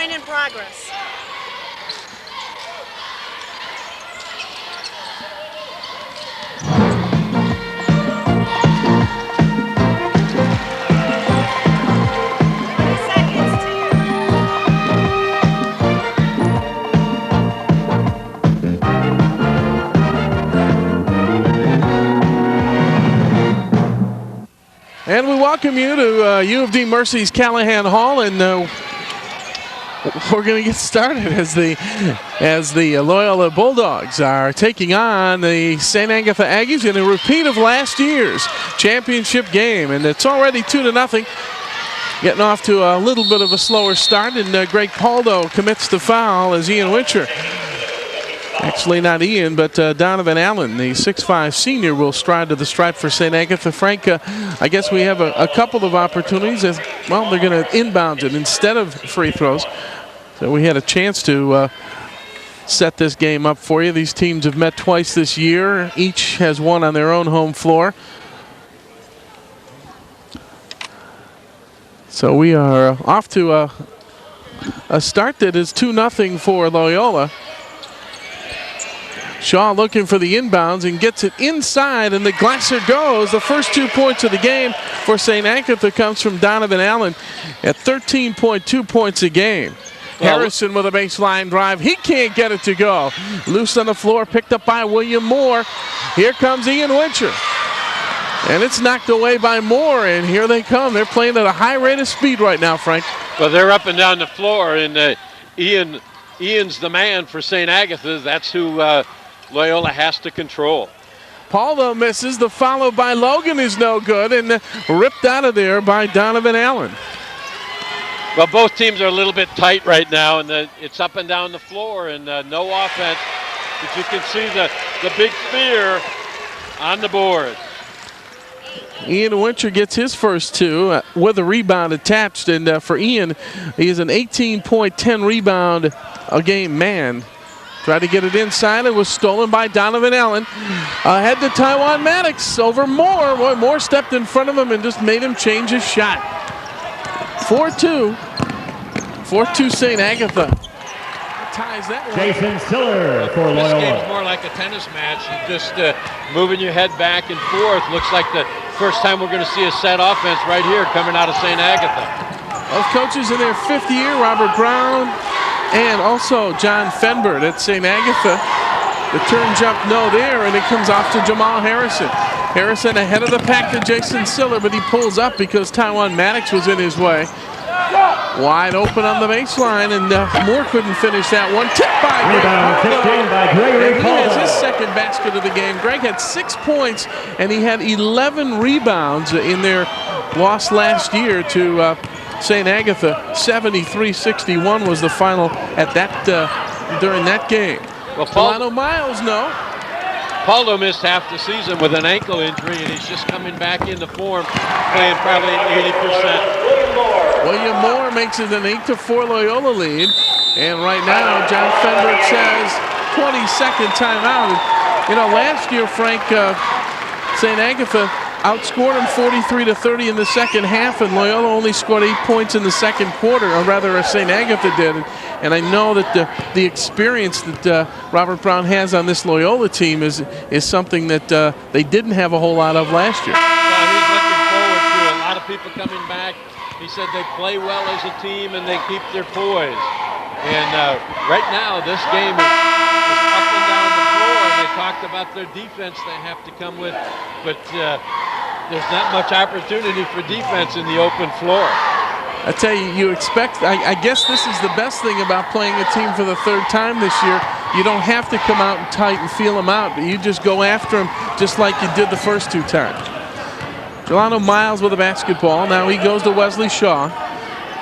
Point in progress. And we welcome you to U of D Mercy's Callahan Hall, and we're going to get started as the Loyola Bulldogs are taking on the St. Agatha Aggies in a repeat of last year's championship game, and it's already 2-0. Getting off to a little bit of a slower start, and Greg Paldo commits the foul as Ian Wincher. Actually, not Ian, but Donovan Allen, the 6'5 senior, will stride to the stripe for St. Agatha. Frank, I guess we have a couple of opportunities. As well, they're going to inbound it instead of free throws. So we had a chance to set this game up for you. These teams have met twice this year. Each has won on their own home floor. So we are off to a start that is 2-0 for Loyola. Shaw looking for the inbounds and gets it inside, and the Glasser goes. The first 2 points of the game for St. Agatha comes from Donovan Allen at 13.2 points a game. Well, Harrison with a baseline drive. He can't get it to go. Loose on the floor, picked up by William Moore. Here comes Ian Wincher. And it's knocked away by Moore, and here they come. They're playing at a high rate of speed right now, Frank. Well, they're up and down the floor, and Ian's the man for St. Agatha. That's who Loyola has to control. Paul, though, misses. The follow by Logan is no good, and ripped out of there by Donovan Allen. Well, both teams are a little bit tight right now, and it's up and down the floor, and no offense. But you can see the big fear on the board. Ian Wincher gets his first two with a rebound attached, and for Ian, he is an 18.10 rebound a game man. Tried to get it inside. It was stolen by Donovan Allen. Ahead to Taiwan Maddox over Moore. Boy, Moore stepped in front of him and just made him change his shot. 4-2. 4-2 St. Agatha. Ties that one. Jason Siller for Loyola. This game's more like a tennis match. You're just moving your head back and forth. Looks like the first time we're going to see a set offense right here coming out of St. Agatha. Both coaches in their fifth year, Robert Brown and also John Fenberg at St. Agatha. The turn jump no there, and it comes off to Jamal Harrison. Harrison ahead of the pack to Jason Siller, but he pulls up because Taiwan Maddox was in his way. Wide open on the baseline, and Moore couldn't finish that one. Tipped by Greg. He has his second basket of the game. Greg had 6 points, and he had 11 rebounds in their loss last year to St. Agatha. 73-61 was the final at that during that game. Well, Delano Miles, no. Paldo missed half the season with an ankle injury, and he's just coming back into form, playing probably 80%. William Moore makes it an 8-4 Loyola lead. And right now, John Fenberg says 22nd timeout. You know, last year, Frank, St. Agatha outscored them 43-30 in the second half, and Loyola only scored 8 points in the second quarter, or rather St. Agatha did. And I know that the experience that Robert Brown has on this Loyola team is something that they didn't have a whole lot of last year. Well, he's looking forward to a lot of people coming back. He said they play well as a team and they keep their poise. And right now, this game is up and down the floor. And they talked about their defense they have to come with, but there's not much opportunity for defense in the open floor. I tell you, you expect, I guess this is the best thing about playing a team for the third time this year. You don't have to come out and tight and feel them out, but you just go after them just like you did the first two times. Delano Miles with a basketball. Now he goes to Wesley Shaw.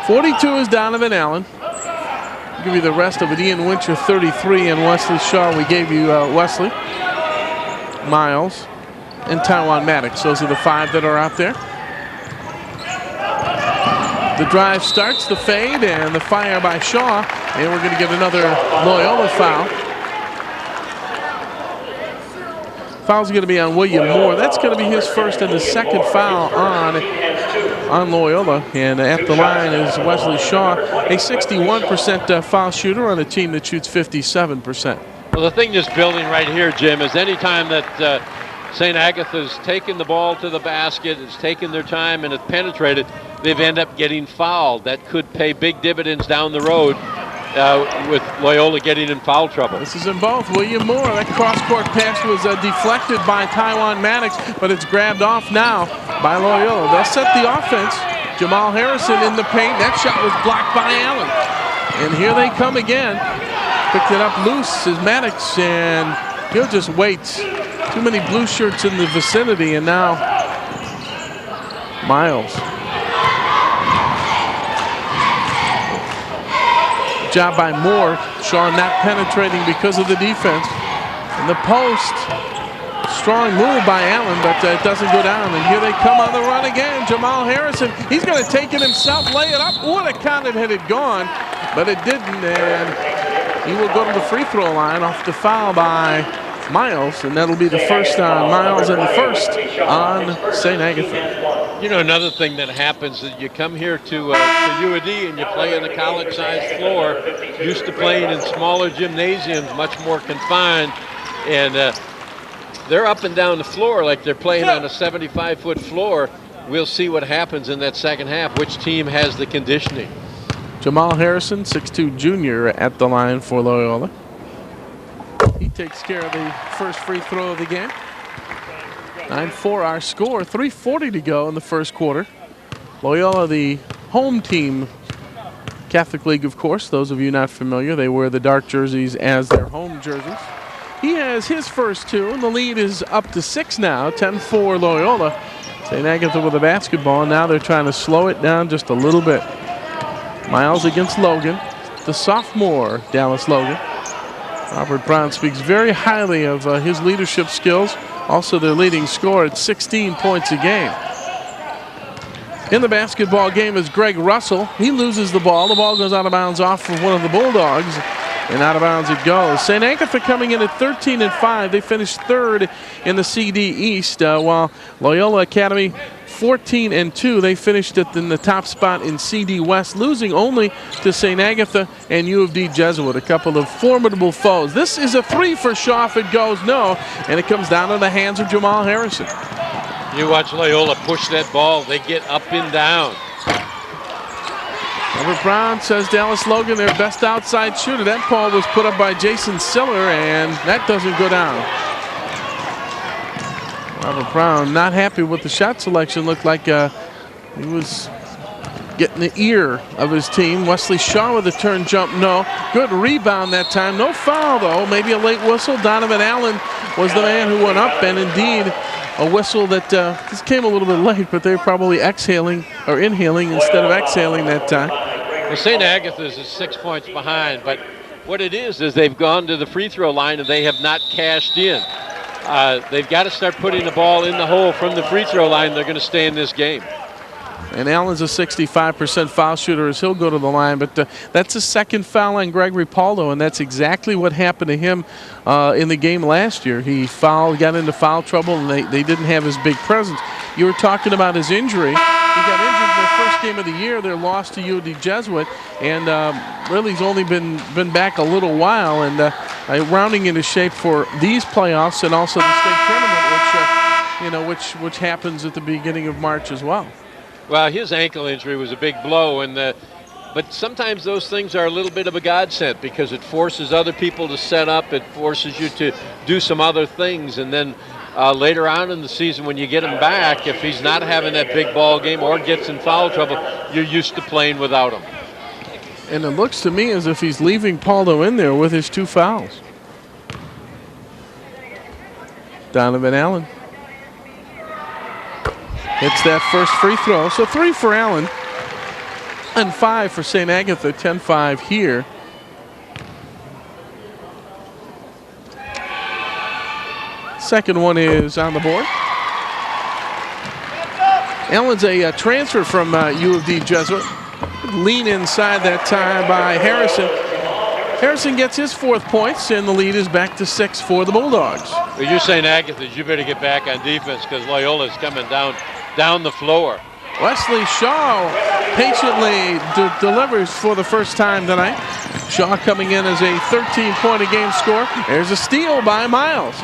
42 is Donovan Allen. I'll give you the rest of it. Ian Wincher, 33, and Wesley Shaw. We gave you Wesley, Miles, and Taiwan Maddox. Those are the five that are out there. The drive starts, the fade, and the fire by Shaw. And we're going to get another Loyola foul. Foul's going to be on William Moore. That's going to be his first and the second foul on Loyola. And at the line is Wesley Shaw, a 61% foul shooter on a team that shoots 57%. Well, the thing that's building right here, Jim, is anytime that St. Agatha's taken the ball to the basket, it's taken their time, and it's penetrated, they've ended up getting fouled. That could pay big dividends down the road with Loyola getting in foul trouble. This is in both. William Moore, that cross-court pass was deflected by Taiwan Maddox, but it's grabbed off now by Loyola. They'll set the offense. Jamal Harrison in the paint. That shot was blocked by Allen. And here they come again. Picked it up loose is Maddox, and he'll just wait. Too many blue shirts in the vicinity, and now Miles. Job by Moore. Shaw not penetrating because of the defense. In the post, strong move by Allen, but it doesn't go down. And here they come on the run again. Jamal Harrison, he's going to take it himself, lay it up. Would have counted had it gone, but it didn't. And he will go to the free throw line off the foul by Miles, and that'll be the first on Miles and the first on St. Agatha. You know, another thing that happens is you come here to UAD and you play on a college-sized floor, used to playing in smaller gymnasiums, much more confined, and they're up and down the floor like they're playing on a 75-foot floor. We'll see what happens in that second half, which team has the conditioning. Jamal Harrison, 6'2" junior at the line for Loyola. He takes care of the first free throw of the game. 9-4 our score, 3:40 to go in the first quarter. Loyola, the home team, Catholic League, of course. Those of you not familiar, they wear the dark jerseys as their home jerseys. He has his first two, and the lead is up to 6 now, 10-4 Loyola. St. Agatha with a basketball, and now they're trying to slow it down just a little bit. Miles against Logan, the sophomore Dallas Logan. Robert Brown speaks very highly of his leadership skills. Also their leading scorer at 16 points a game. In the basketball game is Greg Russell. He loses the ball. The ball goes out of bounds off of one of the Bulldogs, and out of bounds it goes. St. Agatha coming in at 13-5. They finished third in the CD East, while Loyola Academy 14-2. They finished in the top spot in CD West, losing only to St. Agatha and U of D Jesuit, a couple of formidable foes. This is a three for Shaw if it goes no, and it comes down to the hands of Jamal Harrison. You watch Loyola push that ball. They get up and down. Robert Brown says Dallas Logan their best outside shooter. That ball was put up by Jason Siller, and that doesn't go down. Robert Brown not happy with the shot selection. Looked like he was getting the ear of his team. Wesley Shaw with a turn jump, no. Good rebound that time. No foul, though. Maybe a late whistle. Donovan Allen was the man who went up, and indeed a whistle that this came a little bit late, but they're probably exhaling or inhaling instead of exhaling that time. Well, St. Agatha's is 6 points behind, but what it is they've gone to the free throw line and they have not cashed in. They've got to start putting the ball in the hole from the free throw line. They're going to stay in this game. And Allen's a 65% foul shooter as he'll go to the line, but that's a second foul on Gregory Paldo, and that's exactly what happened to him in the game last year. He got into foul trouble, and they didn't have his big presence. You were talking about his injury. He got injured in the first game of the year. Their loss to UD Jesuit, and really he's only been back a little while, and rounding into shape for these playoffs and also the state tournament, which happens at the beginning of March as well. Well, his ankle injury was a big blow, but sometimes those things are a little bit of a godsend because it forces other people to set up. It forces you to do some other things, and then later on in the season when you get him back, if he's not having that big ball game or gets in foul trouble, you're used to playing without him. And it looks to me as if he's leaving Paldo in there with his 2 fouls. Donovan Allen hits that first free throw. So 3 for Allen and 5 for St. Agatha, 10-5 here. Second one is on the board. Allen's a transfer from U of D Jesuit. Lean inside that time by Harrison. Harrison gets his 4th points, and the lead is back to 6 for the Bulldogs. Well, you're saying Agatha, you better get back on defense because Loyola's coming down the floor. Wesley Shaw patiently delivers for the first time tonight. Shaw coming in as a 13-point-a-game scorer. There's a steal by Miles.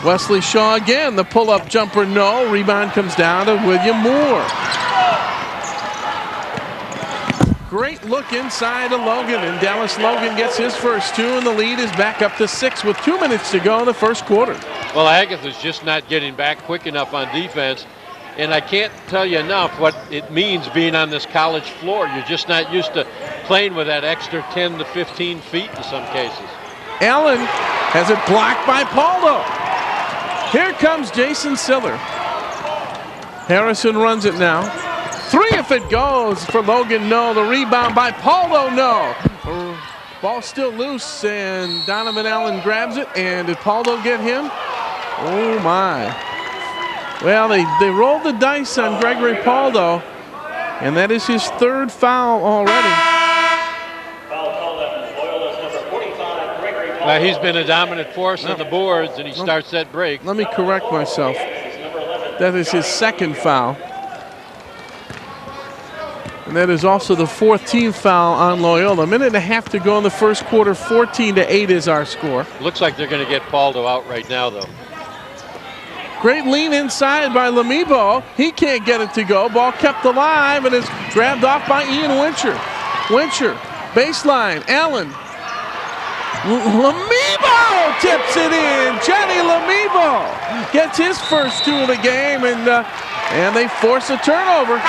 Wesley Shaw again, the pull-up jumper, no. Rebound comes down to William Moore. Great look inside to Logan, and Dallas Logan gets his first two, and the lead is back up to 6 with 2 minutes to go in the first quarter. Well, Agatha's just not getting back quick enough on defense, and I can't tell you enough what it means being on this college floor. You're just not used to playing with that extra 10 to 15 feet in some cases. Allen has it blocked by Paldo. Here comes Jason Siller. Harrison runs it now. 3 if it goes for Logan, no. The rebound by Paldo, no. Ball still loose, and Donovan Allen grabs it, and did Paldo get him? Oh, my. Well, they rolled the dice on Gregory Paldo, and that is his 3rd foul already. He's been a dominant force on the boards, and he starts that break. Let me correct myself. That is his 2nd foul. And that is also the 4th team foul on Loyola. A minute and a half to go in the first quarter. 14-8 is our score. Looks like they're going to get Paldo out right now, though. Great lean inside by Lamibo. He can't get it to go. Ball kept alive and is grabbed off by Ian Wincher. Wincher, baseline, Allen. Lamibo tips it in. Johnny Lamibo gets his first 2 of the game, and they force a turnover.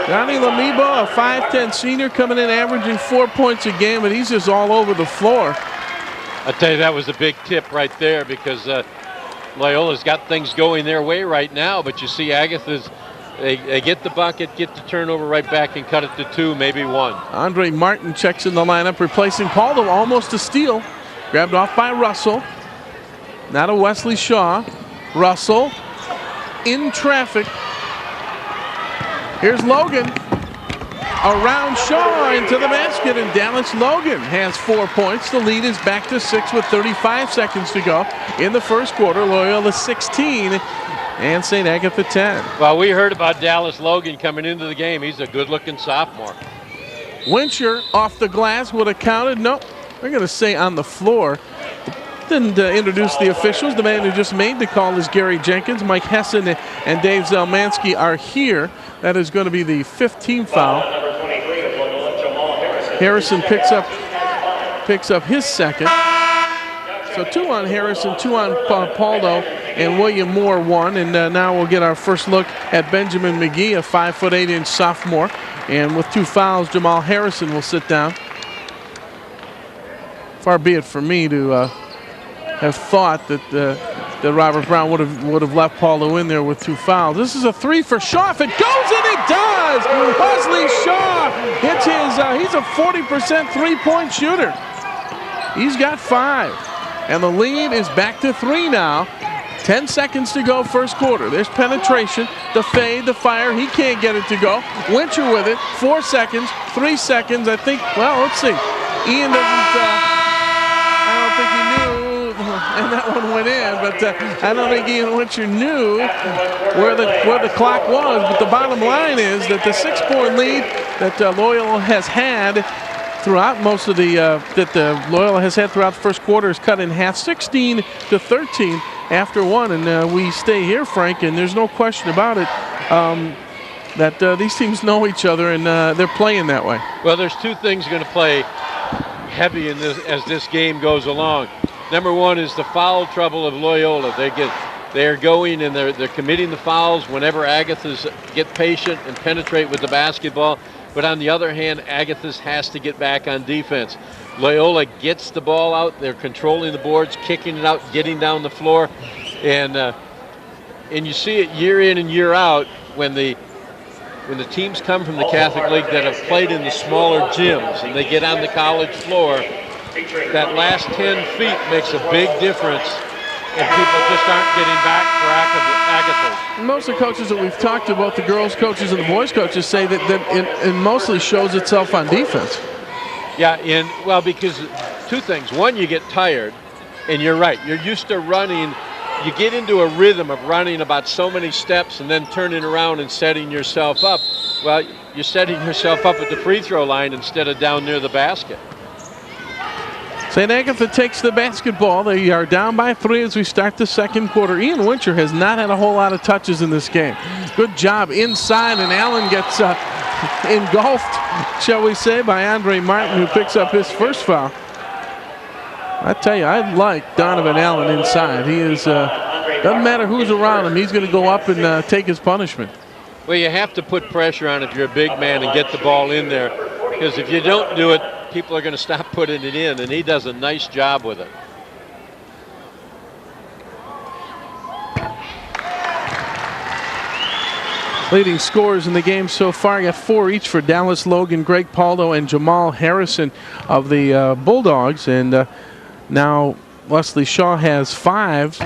Johnny Lamibo, a 5'10 senior, coming in averaging 4 points a game, but he's just all over the floor. I tell you, that was a big tip right there, because Loyola's got things going their way right now, but you see Agatha's, they get the bucket, get the turnover right back, and cut it to 2, maybe 1. Andre Martin checks in the lineup, replacing Paldo, almost a steal. Grabbed off by Russell. Now to Wesley Shaw. Russell in traffic. Here's Logan. Around Shaw into the basket, and Dallas Logan has 4 points. The lead is back to 6 with 35 seconds to go in the first quarter. Loyola 16 and St. Agatha 10. Well, we heard about Dallas Logan coming into the game. He's a good-looking sophomore. Wincher off the glass would have counted. Nope, they're going to say on the floor. Didn't introduce the officials. The man who just made the call is Gary Jenkins. Mike Hessen and Dave Zelmansky are here. That is going to be the 5th team foul. Harrison picks up his 2nd. So 2 on Harrison, 2 on Paldo, and William Moore 1. And now we'll get our first look at Benjamin McGee, a 5'8" sophomore. And with 2 fouls, Jamal Harrison will sit down. Far be it for me to have thought that Robert Brown would have left Paldo in there with 2 fouls. This is a 3 for Shaw. If it goes in, it does. Wesley Shaw hits he's a 40% 3-point shooter. He's got 5, and the lead is back to 3 now. 10 seconds to go first quarter. There's penetration, the fade, the fire. He can't get it to go. Wincher with it. 4 seconds, 3 seconds. I think. Well, let's see. Ian doesn't. I don't think he knew. And that one went in, but I don't think Ian Wincher knew where the clock was. But the bottom line is that the 6-point lead that Loyola has had throughout most of the Loyola has had throughout the first quarter is cut in half, 16-13 after 1. And we stay here, Frank, and there's no question about it that these teams know each other, and they're playing that way. Well, there's 2 things going to play heavy in this as this game goes along. Number 1 is the foul trouble of Loyola. They're going and they're committing the fouls whenever Agathas get patient and penetrate with the basketball. But on the other hand, Agathas has to get back on defense. Loyola gets the ball out. They're controlling the boards, kicking it out, getting down the floor, and you see it year in and year out when the teams come from the Catholic League that have played in the smaller gyms and they get on the college floor. That last 10 feet makes a big difference, and people just aren't getting back for Agathas. Most of the coaches that we've talked to, both the girls' coaches and the boys' coaches, say that it mostly shows itself on defense. Yeah, because 2 things. 1, you get tired, and you're right. You're used to running you get into a rhythm of running about so many steps and then turning around and setting yourself up. Well, you're setting yourself up at the free throw line instead of down near the basket. St. Agatha takes the basketball. They are down by 3 as we start the second quarter. Ian Wincher has not had a whole lot of touches in this game. Good job inside, and Allen gets engulfed, shall we say, by Andre Martin, who picks up his first foul. I tell you, I like Donovan Allen inside. He is, doesn't matter who's around him, he's going to go up and take his punishment. Well, you have to put pressure on if you're a big man and get the ball in there, because if you don't do it, people are going to stop putting it in, and he does a nice job with it. Leading scorers in the game so far, you got 4 each for Dallas Logan, Greg Paldo, and Jamal Harrison of the Bulldogs. And now Wesley Shaw has 5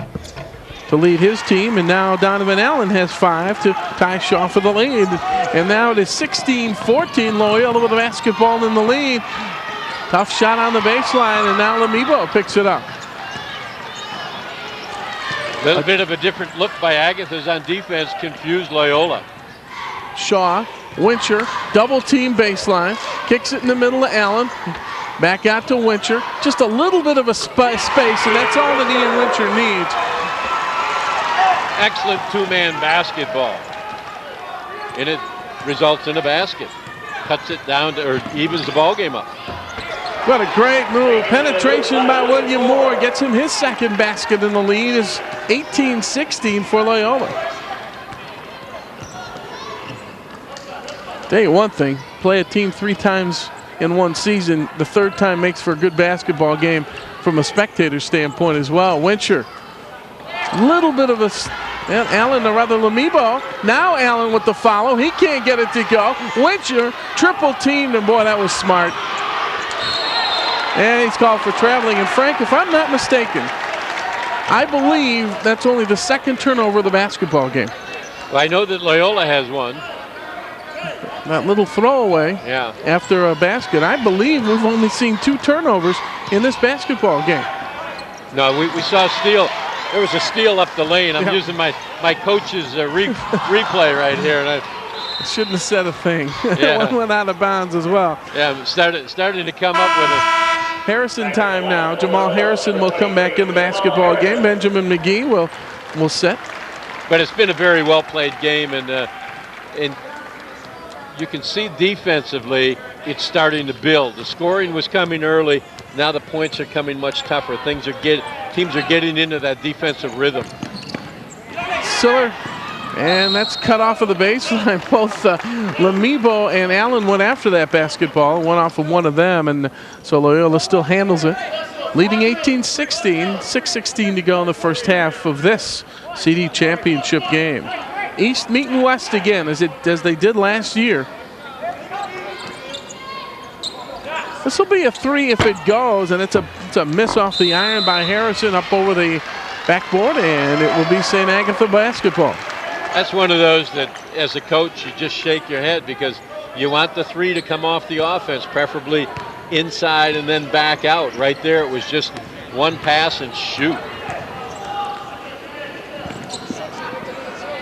to lead his team, and now Donovan Allen has 5 to tie Shaw for the lead. And now it is 16-14, Loyola with the basketball in the lead. Tough shot on the baseline, and now Lamibo picks it up. A little bit of a different look by Agathas on defense confused Loyola. Shaw, Wincher, double team baseline, kicks it in the middle of Allen. Back out to Wincher. Just a little bit of a space, and that's all that Ian Wincher needs. Excellent two-man basketball. And it results in a basket. Cuts it down to, or evens the ball game up. What a great move. Penetration by William Moore gets him his second basket, in the lead is 18-16 for Loyola. Tell you one thing, play a team 3 times in one season, the 3rd time makes for a good basketball game from a spectator standpoint as well. Wincher, little bit of a, and Allen, or rather Lamibo. Now Allen with the follow, he can't get it to go. Wincher triple teamed, and boy, that was smart. And he's called for traveling. And Frank, if I'm not mistaken, I believe that's only the 2nd turnover of the basketball game. Well, I know that Loyola has one. That little throwaway after a basket. I believe we've only seen 2 turnovers in this basketball game. No, we saw a steal. There was a steal up the lane. I'm using my coach's replay right here. And I shouldn't have said a thing. One went out of bounds as well. Yeah, starting to come up with it. Harrison time now. Jamal Harrison will come back in the basketball game. Benjamin McGee will set. But it's been a very well-played game, and you can see defensively it's starting to build. The scoring was coming early. Now the points are coming much tougher. Teams are getting into that defensive rhythm. Siller, and that's cut off of the baseline. Both Lamibo and Allen went after that basketball. Went off of one of them, and so Loyola still handles it. Leading 18-16, 6:16 to go in the first half of this CD championship game. East meeting West again, as they did last year. This will be a 3 if it goes, and it's a miss off the iron by Harrison up over the backboard, and it will be St. Agatha basketball. That's one of those that, as a coach, you just shake your head because you want the 3 to come off the offense, preferably inside and then back out. Right there, it was just one pass and shoot.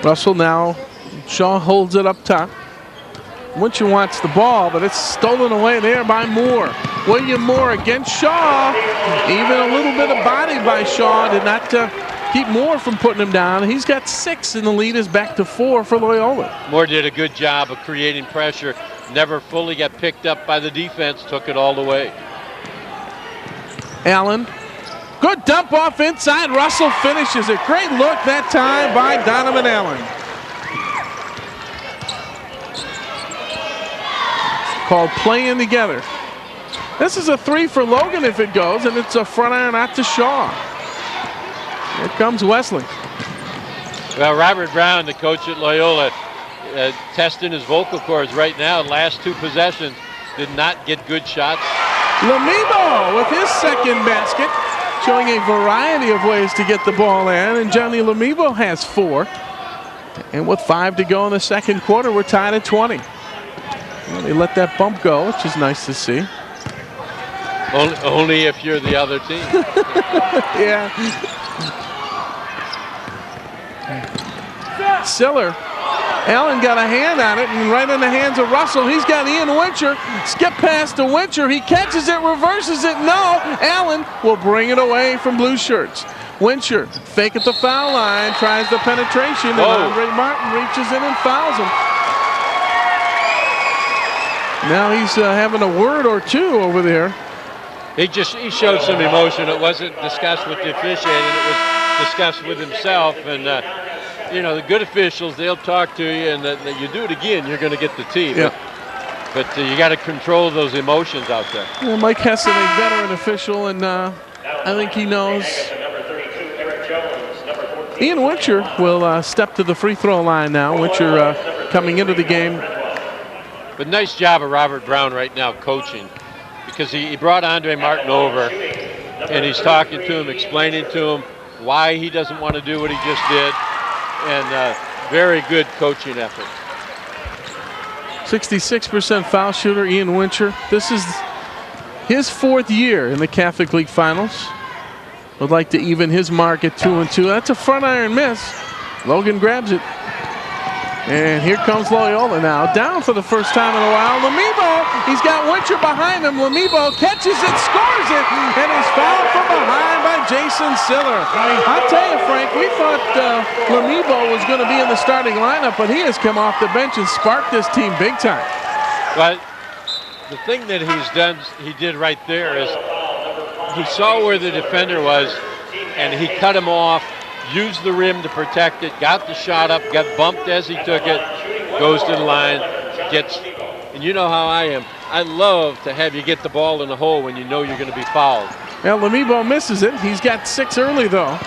Russell now. Shaw holds it up top. Wincher wants the ball, but it's stolen away there by Moore. William Moore against Shaw. Even a little bit of body by Shaw did not keep Moore from putting him down. He's got 6, and the lead is back to 4 for Loyola. Moore did a good job of creating pressure. Never fully got picked up by the defense. Took it all the way. Allen. Good dump off inside. Russell finishes it. Great look that time by Donovan Allen. Called playing together. This is a 3 for Logan if it goes, and it's a front iron out to Shaw. Here comes Wesley. Well, Robert Brown, the coach at Loyola, testing his vocal cords right now. Last 2 possessions did not get good shots. Lamibo with his second basket, showing a variety of ways to get the ball in, and Johnny Lamibo has 4. And with 5 to go in the second quarter, we're tied at 20. Well, they let that bump go, which is nice to see. Only if you're the other team. Yeah. Siller. Allen got a hand on it, and right in the hands of Russell. He's got Ian Wincher. Skip past to Wincher. He catches it, reverses it. No, Allen will bring it away from blue shirts. Wincher, fake at the foul line, tries the penetration, and Andre Martin reaches in and fouls him. Now he's having a word or two over there. He showed some emotion. It wasn't discussed with the officiating. It was discussed with himself. And, you know, the good officials, they'll talk to you, and that you do it again, you're going to get the tee. Yeah. But you got to control those emotions out there. Yeah, Mike Hessen, a veteran official, and I think he knows. Ian Wincher will step to the free throw line now. Wincher coming into the game. But nice job of Robert Brown right now coaching, because he brought Andre Martin over, and he's talking to him, explaining to him why he doesn't want to do what he just did, and very good coaching effort. 66% foul shooter, Ian Wincher. This is his 4th year in the Catholic League Finals. Would like to even his mark at 2-2. That's a front iron miss. Logan grabs it. And here comes Loyola now, down for the first time in a while. Lamibo, he's got Wincher behind him. Lamibo catches it, scores it, and is fouled from behind by Jason Siller. I'll tell you, Frank, we thought Lamibo was going to be in the starting lineup, but he has come off the bench and sparked this team big time. But the thing that he did right there is he saw where the defender was, and he cut him off. Used the rim to protect it, got the shot up, got bumped as he took it, goes to the line, gets, and you know how I am. I love to have you get the ball in the hole when you know you're going to be fouled. Now Lamibo misses it. He's got 6 early though.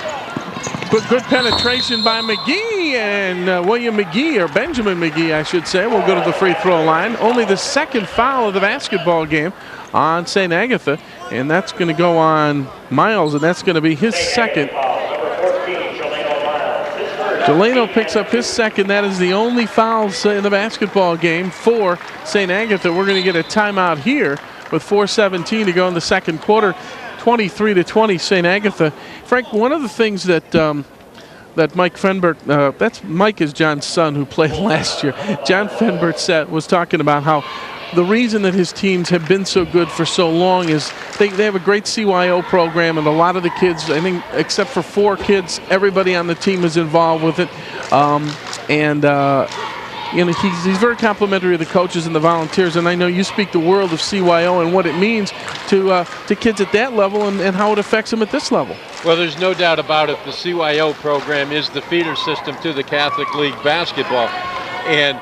But good penetration by McGee, and William McGee, or Benjamin McGee I should say, will go to the free throw line. Only the 2nd foul of the basketball game on St. Agatha, and that's going to go on Miles, and that's going to be his 2nd. Delano picks up his 2nd. That is the only fouls in the basketball game for St. Agatha. We're going to get a timeout here with 4:17 to go in the 2nd quarter. 23-20 St. Agatha. Frank, one of the things that that Mike Fenbert, Mike is John's son who played last year. John Fenbert was talking about how the reason that his teams have been so good for so long is they have a great CYO program, and a lot of the kids, I think except for 4 kids, everybody on the team is involved with it. You know, he's very complimentary of the coaches and the volunteers, and I know you speak the world of CYO and what it means to kids at that level and how it affects them at this level. Well, there's no doubt about it. The CYO program is the feeder system to the Catholic League basketball, and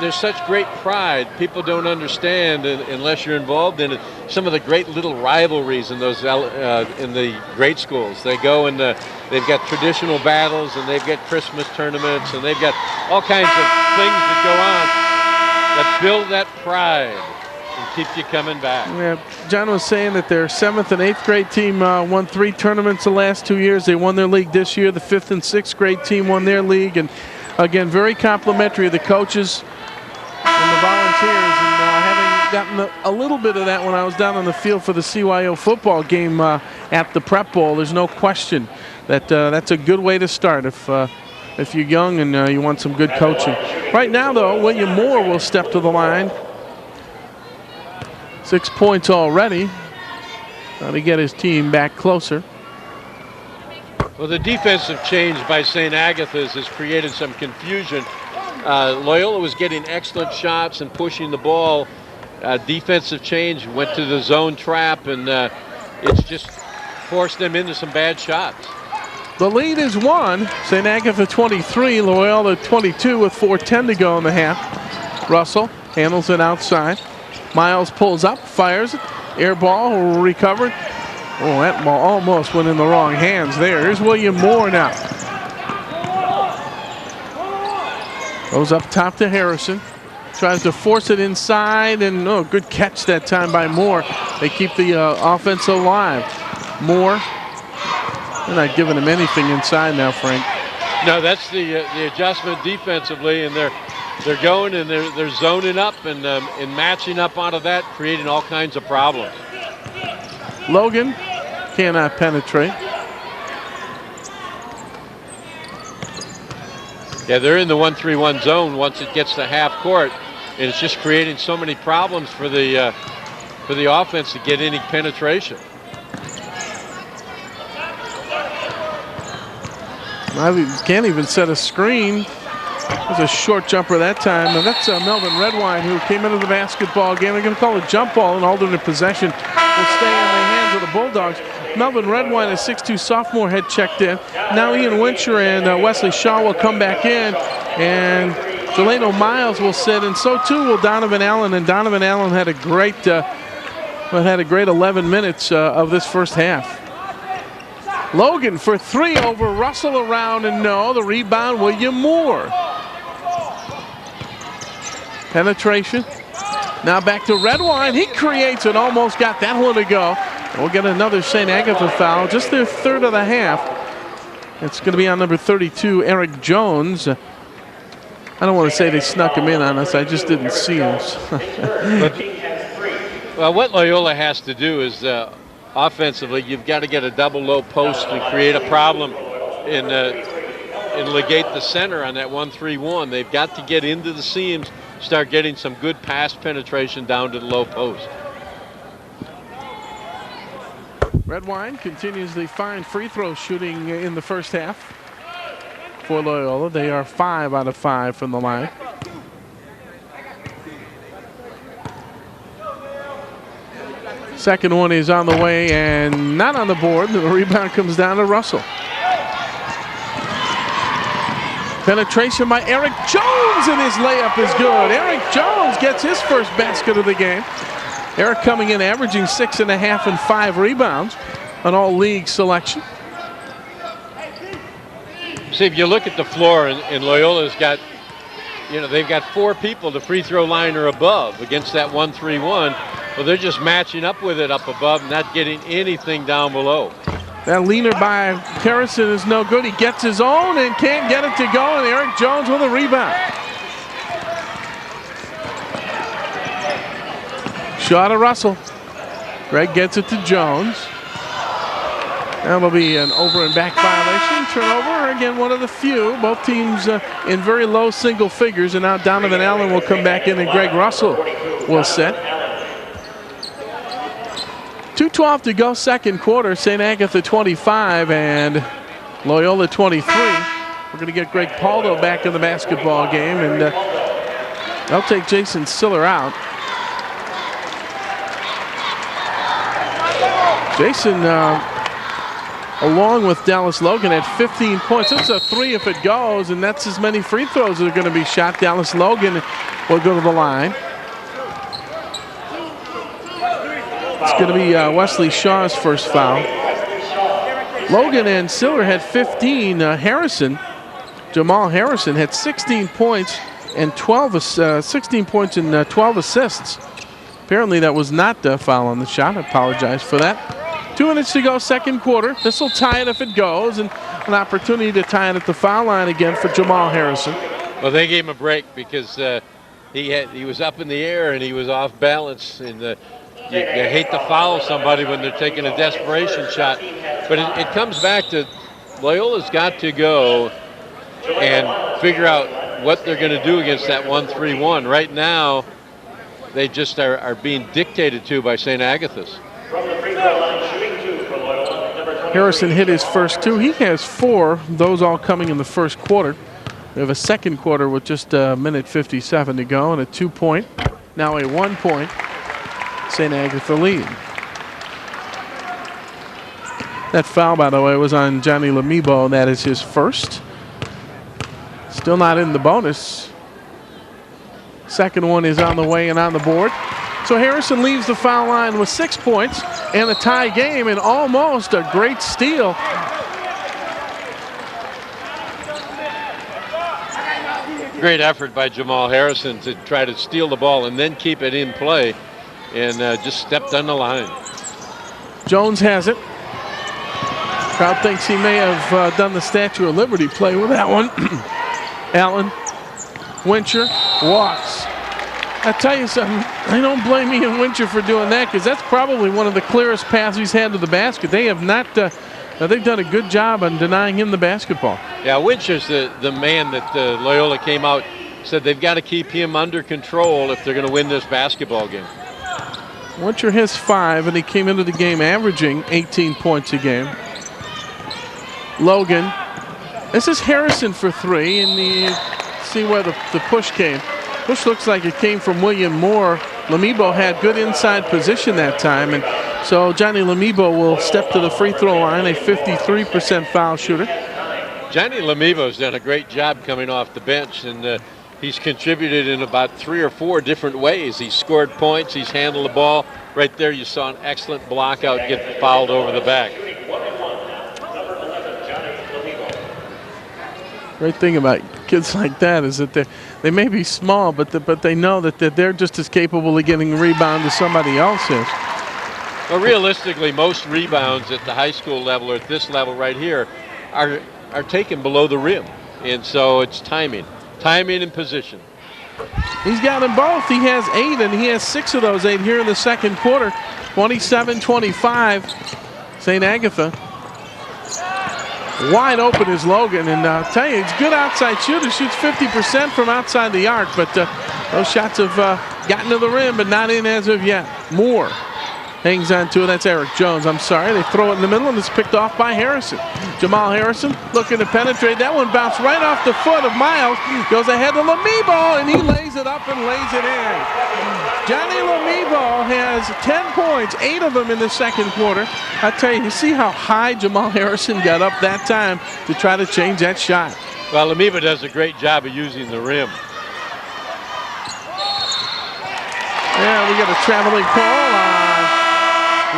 there's such great pride. People don't understand unless you're involved in it. Some of the great little rivalries in those in the grade schools. They go and they've got traditional battles, and they've got Christmas tournaments, and they've got all kinds of things that go on that build that pride and keep you coming back. Yeah, John was saying that their 7th and 8th grade team won 3 tournaments the last 2 years. They won their league this year. The 5th and 6th grade team won their league, and again, very complimentary of the coaches and the volunteers, and having gotten a little bit of that when I was down on the field for the CYO football game at the Prep Bowl. There's no question that that's a good way to start if you're young and you want some good coaching. Right now, though, William Moore will step to the line. 6 points already. Trying to get his team back closer. Well, the defensive change by St. Agatha's has created some confusion. Loyola was getting excellent shots and pushing the ball. Defensive change went to the zone trap, and it's just forced them into some bad shots. The lead is 1. St. Agatha 23, Loyola 22 with 4:10 to go in the half. Russell handles it outside. Miles pulls up, fires it. Air ball recovered. Oh, that ball almost went in the wrong hands there. Here's William Moore now. Goes up top to Harrison. Tries to force it inside, and good catch that time by Moore. They keep the offense alive. Moore, they're not giving him anything inside now, Frank. No, that's the adjustment defensively, and they're going and they're zoning up and matching up out of that, creating all kinds of problems. Logan cannot penetrate. Yeah, they're in the 1-3-1 zone once it gets to half court, and it's just creating so many problems for the offense to get any penetration. Can't even set a screen. It was a short jumper that time. And that's Melvin Redwine, who came into the basketball game. They're going to call it a jump ball, and alternate possession will stay in the hands of the Bulldogs. Melvin Redwine, a 6'2 sophomore, had checked in. Now Ian Wincher and Wesley Shaw will come back in, and Delano Miles will sit, and so too will Donovan Allen. And Donovan Allen had a great 11 minutes of this first half. Logan for three over Russell around, and no. The rebound, William Moore. Penetration. Now back to Redwine. He creates it, almost got that one to go. We'll get another St. Agatha foul, just their third of the half. It's going to be on number 32, Eric Jones. I don't want to say they snuck him in on us. I just didn't see him. Well, what Loyola has to do is offensively, you've got to get a double low post and create a problem and negate the center on that 1-3-1. They've got to get into the seams, start getting some good pass penetration down to the low post. Redwine continues the fine free throw shooting in the first half for Loyola. They are 5 out of 5 from the line. Second one is on the way and not on the board. The rebound comes down to Russell. Penetration by Eric Jones, and his layup is good. Eric Jones gets his first basket of the game. Eric coming in averaging 6.5 and 5 rebounds on all league selection. See, if you look at the floor, and Loyola's got, they've got 4 people to free throw line or above against that 1-3-1. Well, they're just matching up with it up above, not getting anything down below. That leaner by Harrison is no good. He gets his own and can't get it to go, and Eric Jones with a rebound. Shot of Russell. Greg gets it to Jones. That'll be an over and back violation. Turnover, again, one of the few. Both teams in very low single figures, and now Donovan Allen will come back in and Greg Russell will set. 2:12 to go, second quarter. St. Agatha 25 and Loyola 23. We're going to get Greg Paldo back in the basketball game, and they'll take Jason Siller out. Jason, along with Dallas Logan, had 15 points. It's a 3 if it goes, and that's as many free throws that are going to be shot. Dallas Logan will go to the line. It's going to be Wesley Shaw's first foul. Logan and Siller had 15. Jamal Harrison had 16 points and 16 points and 12 assists. Apparently that was not a foul on the shot. I apologize for that. 2 minutes to go, second quarter. This will tie it if it goes, and an opportunity to tie it at the foul line again for Jamal Harrison. Well, they gave him a break because he was up in the air and he was off balance, and you hate to foul somebody when they're taking a desperation shot. But it comes back to Loyola's got to go and figure out what they're going to do against that 1-3-1. Right now, they just are being dictated to by St. Agatha's. Harrison hit his first 2. He has 4, those all coming in the first quarter. We have a second quarter with just a minute 57 to go and a 2-point, now a 1-point St. Agatha lead. That foul, by the way, was on Johnny Lamibo, and that is his first. Still not in the bonus. Second one is on the way and on the board. So Harrison leaves the foul line with 6 points and a tie game, and almost a great steal. Great effort by Jamal Harrison to try to steal the ball and then keep it in play, and just stepped on the line. Jones has it. Crowd thinks he may have done the Statue of Liberty play with that one. Allen, Wincher, walks. I tell you something, I don't blame Ian Wincher for doing that, because that's probably one of the clearest paths he's had to the basket. They have not they've done a good job on denying him the basketball. Yeah, Wincher's the man that Loyola came out, said they've got to keep him under control if they're going to win this basketball game. Wincher has 5, and he came into the game averaging 18 points a game. Logan. This is Harrison for 3, and see where the push came. Push looks like it came from William Moore. Lamibo had good inside position that time, and so Johnny Lamibo will step to the free throw line, a 53% foul shooter. Johnny Lamibo's done a great job coming off the bench, and he's contributed in about 3 or 4 different ways. He's scored points, he's handled the ball. Right there you saw an excellent block out, get fouled over the back. Great thing about kids like that is that they may be small, but they know that they're just as capable of getting a rebound as somebody else is. Well, realistically, most rebounds at the high school level or at this level right here are taken below the rim. And so it's timing and position. He's got them both. He has 8, and he has 6 of those 8 here in the second quarter. 27-25, St. Agatha. Wide open is Logan, and I'll tell you, he's a good outside shooter. Shoots 50% from outside the arc, but those shots have gotten to the rim, but not in as of yet. Moore hangs on to it. That's Eric Jones. I'm sorry. They throw it in the middle, and it's picked off by Harrison. Jamal Harrison looking to penetrate. That one bounced right off the foot of Miles. Goes ahead to Lamibo, and he lays it up and lays it in. Johnny Lamibo has 10 points, 8 of them in the second quarter. I tell you see how high Jamal Harrison got up that time to try to change that shot. Well, Lamibo does a great job of using the rim. Yeah, we got a traveling call on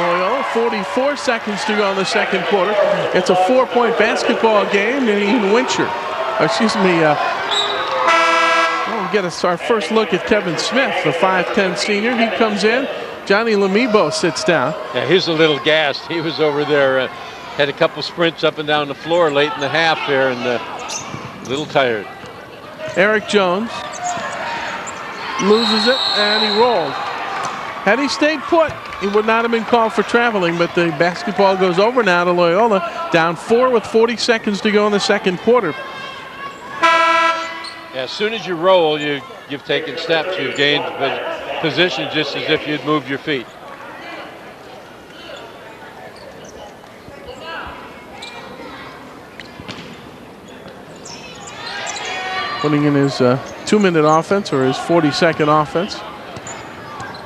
Loyola. 44 seconds to go in the second quarter. It's a 4-point basketball game, and Ian Wincher, we'll get our first look at Kevin Smith, the 5'10 senior. He comes in. Johnny Lamibo sits down. Yeah, he's a little gassed. He was over there, had a couple sprints up and down the floor late in the half there, and a little tired. Eric Jones loses it, and he rolled. Had he stayed put, he would not have been called for traveling, but the basketball goes over now to Loyola, down 4 with 40 seconds to go in the second quarter. Yeah, as soon as you roll, you've taken steps. You've gained position just as if you'd moved your feet. Putting in his 2-minute offense or his 40-second offense.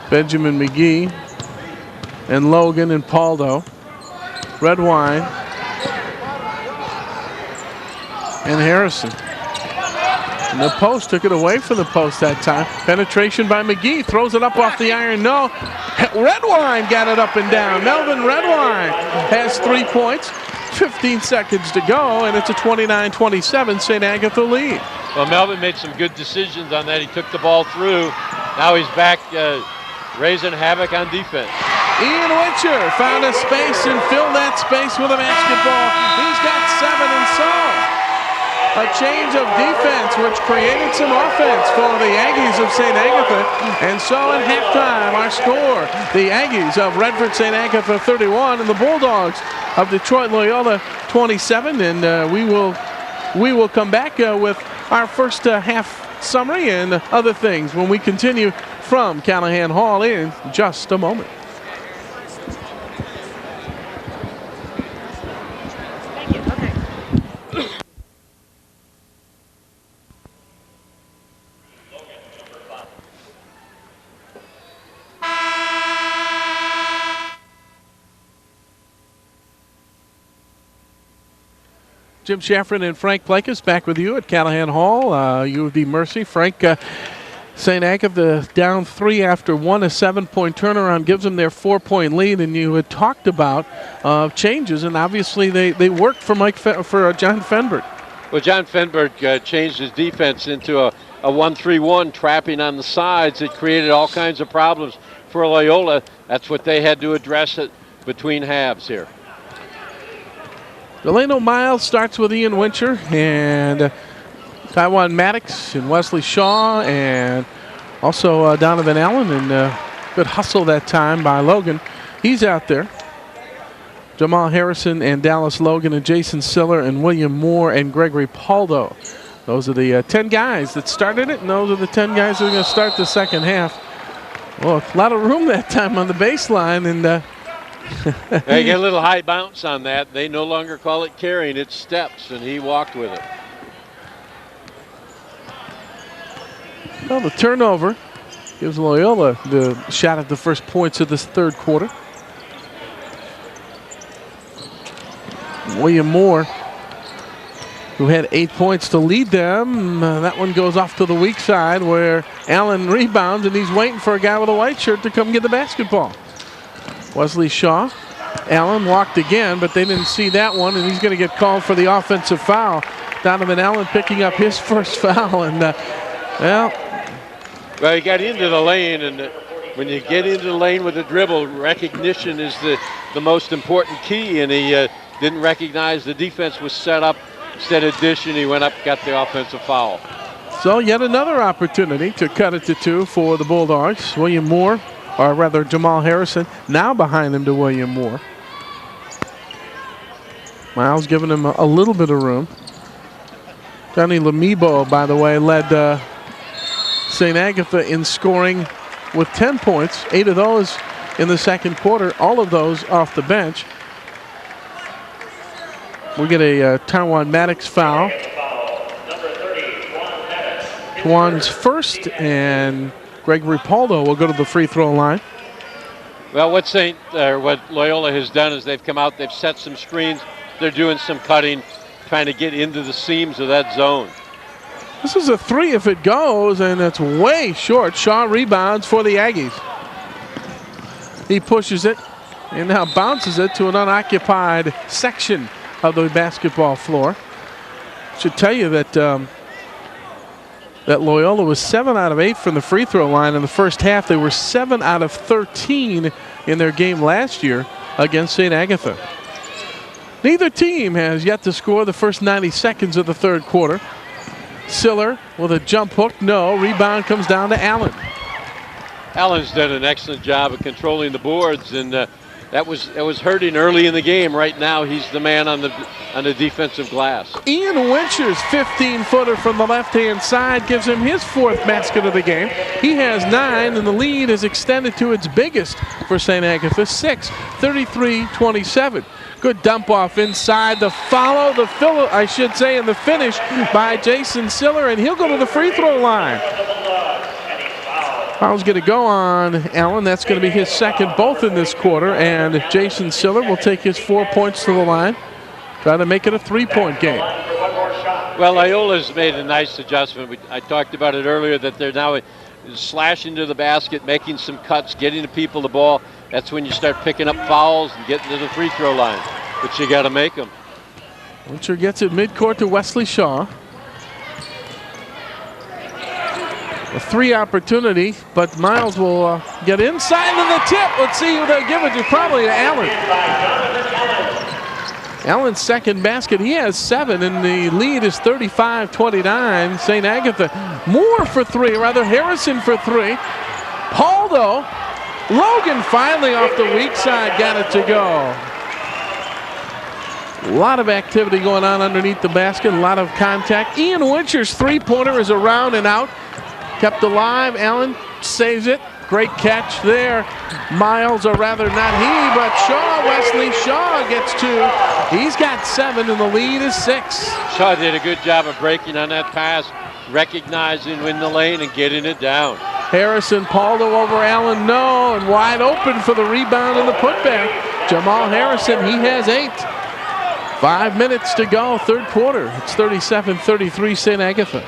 Benjamin McGee and Logan and Paldo. Redwine and Harrison. And the post took it away from the post that time. Penetration by McGee. Throws it up off the iron. No. Redwine got it up and down. Melvin Redwine has 3 points. 15 seconds to go, and it's a 29-27 St. Agatha lead. Well, Melvin made some good decisions on that. He took the ball through. Now he's back raising havoc on defense. Ian Wincher found a space and filled that space with a basketball. He's got 7, and so a change of defense, which created some offense for the Aggies of St. Agatha. And so at halftime, our score, the Aggies of Redford St. Agatha 31 and the Bulldogs of Detroit Loyola 27. And we will come back with our first half summary and other things when we continue from Callahan Hall in just a moment. Jim Shaffron and Frank Plankus back with you at Callahan Hall. U of D Mercy. Frank, St. Agatha down 3 after 1. A 7-point turnaround gives them their 4-point lead. And you had talked about changes, and obviously they worked for John Fenberg. Well, John Fenberg changed his defense into a 1-3-1, trapping on the sides. It created all kinds of problems for Loyola. That's what they had to address it between halves here. Delano Miles starts with Ian Wincher and Taiwan Maddox and Wesley Shaw and also Donovan Allen, and good hustle that time by Logan. He's out there. Jamal Harrison and Dallas Logan and Jason Siller and William Moore and Gregory Paldo. Those are the 10 guys that started it, and those are the 10 guys who are going to start the second half. Well, a lot of room that time on the baseline, and they get a little high bounce on that. They no longer call it carrying, it's steps, and he walked with it. Well, the turnover gives Loyola the shot at the first points of this third quarter. William Moore, who had 8 points to lead them. That one goes off to the weak side where Allen rebounds, and he's waiting for a guy with a white shirt to come get the basketball. Wesley Shaw. Allen walked again, but they didn't see that one, and he's going to get called for the offensive foul. Donovan Allen picking up his first foul, and well, he got into the lane, and when you get into the lane with a dribble, recognition is the most important key, and he didn't recognize the defense was set up. Instead of dishing, he went up, got the offensive foul. So yet another opportunity to cut it to 2 for the Bulldogs. William Moore, or rather Jamal Harrison, now behind him to William Moore. Miles giving him a little bit of room. Johnny Lamibo, by the way, led St. Agatha in scoring with 10 points, 8 of those in the second quarter, all of those off the bench. We get a Tawan Maddox foul. Tawan's first, and Gregory Paldo will go to the free throw line. Well, what Loyola has done is they've come out, they've set some screens, they're doing some cutting, trying to get into the seams of that zone. This is a 3 if it goes, and it's way short. Shaw rebounds for the Aggies. He pushes it and now bounces it to an unoccupied section of the basketball floor. Should tell you that that Loyola was 7 out of 8 from the free throw line in the first half. They were 7 out of 13 in their game last year against St. Agatha. Neither team has yet to score the first 90 seconds of the third quarter. Siller with a jump hook, no. Rebound comes down to Allen. Allen's done an excellent job of controlling the boards, and that was hurting early in the game. Right now, he's the man on the defensive glass. Ian Wincher's 15-footer from the left-hand side gives him his 4th basket of the game. He has 9, and the lead is extended to its biggest for St. Agatha, 6, 33-27. Good dump off inside. The follow, and the finish by Jason Siller, and he'll go to the free throw line. Foul's going to go on Allen. That's going to be his second, both in this quarter. And Jason Siller will take his 4 points to the line, try to make it a 3-point game. Well, Loyola's made a nice adjustment. I talked about it earlier that they're now slashing to the basket, making some cuts, getting the people the ball. That's when you start picking up fouls and getting to the free throw line. But you got to make them. Wincher gets it midcourt to Wesley Shaw. A 3 opportunity, but Miles will get inside to the tip. Let's see who they'll give it to. Probably to Allen. Allen's second basket. He has 7, and the lead is 35-29. St. Agatha. Moore for 3, rather Harrison for 3. Paldo. Logan finally off the weak side got it to go. A lot of activity going on underneath the basket. A lot of contact. Ian Wincher's 3-pointer is around and out. Kept alive. Allen saves it. Great catch there. Miles, or rather not he, but Shaw, Wesley Shaw gets 2. He's got 7, and the lead is 6. Shaw did a good job of breaking on that pass, recognizing in the lane and getting it down. Harrison, Paldo over Allen, no, and wide open for the rebound and the putback. Jamal Harrison, he has 8. 5 minutes to go, third quarter. It's 37-33 St. Agatha.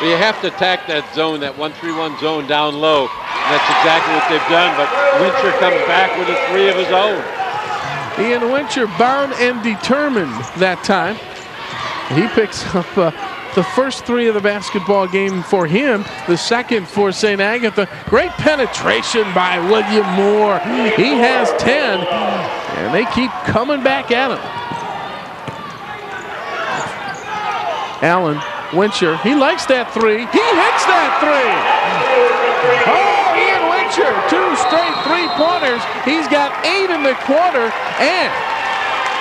Well, you have to attack that zone, that 1-3-1 zone down low. And that's exactly what they've done, but Wincher comes back with a 3 of his own. Ian Wincher bound and determined that time. He picks up the first 3 of the basketball game for him, the second for St. Agatha. Great penetration by William Moore. He has 10, and they keep coming back at him. Allen, Wincher, he likes that 3. He hits that 3. Oh, Ian Wincher, 2 straight 3-pointers. He's got 8 in the quarter, and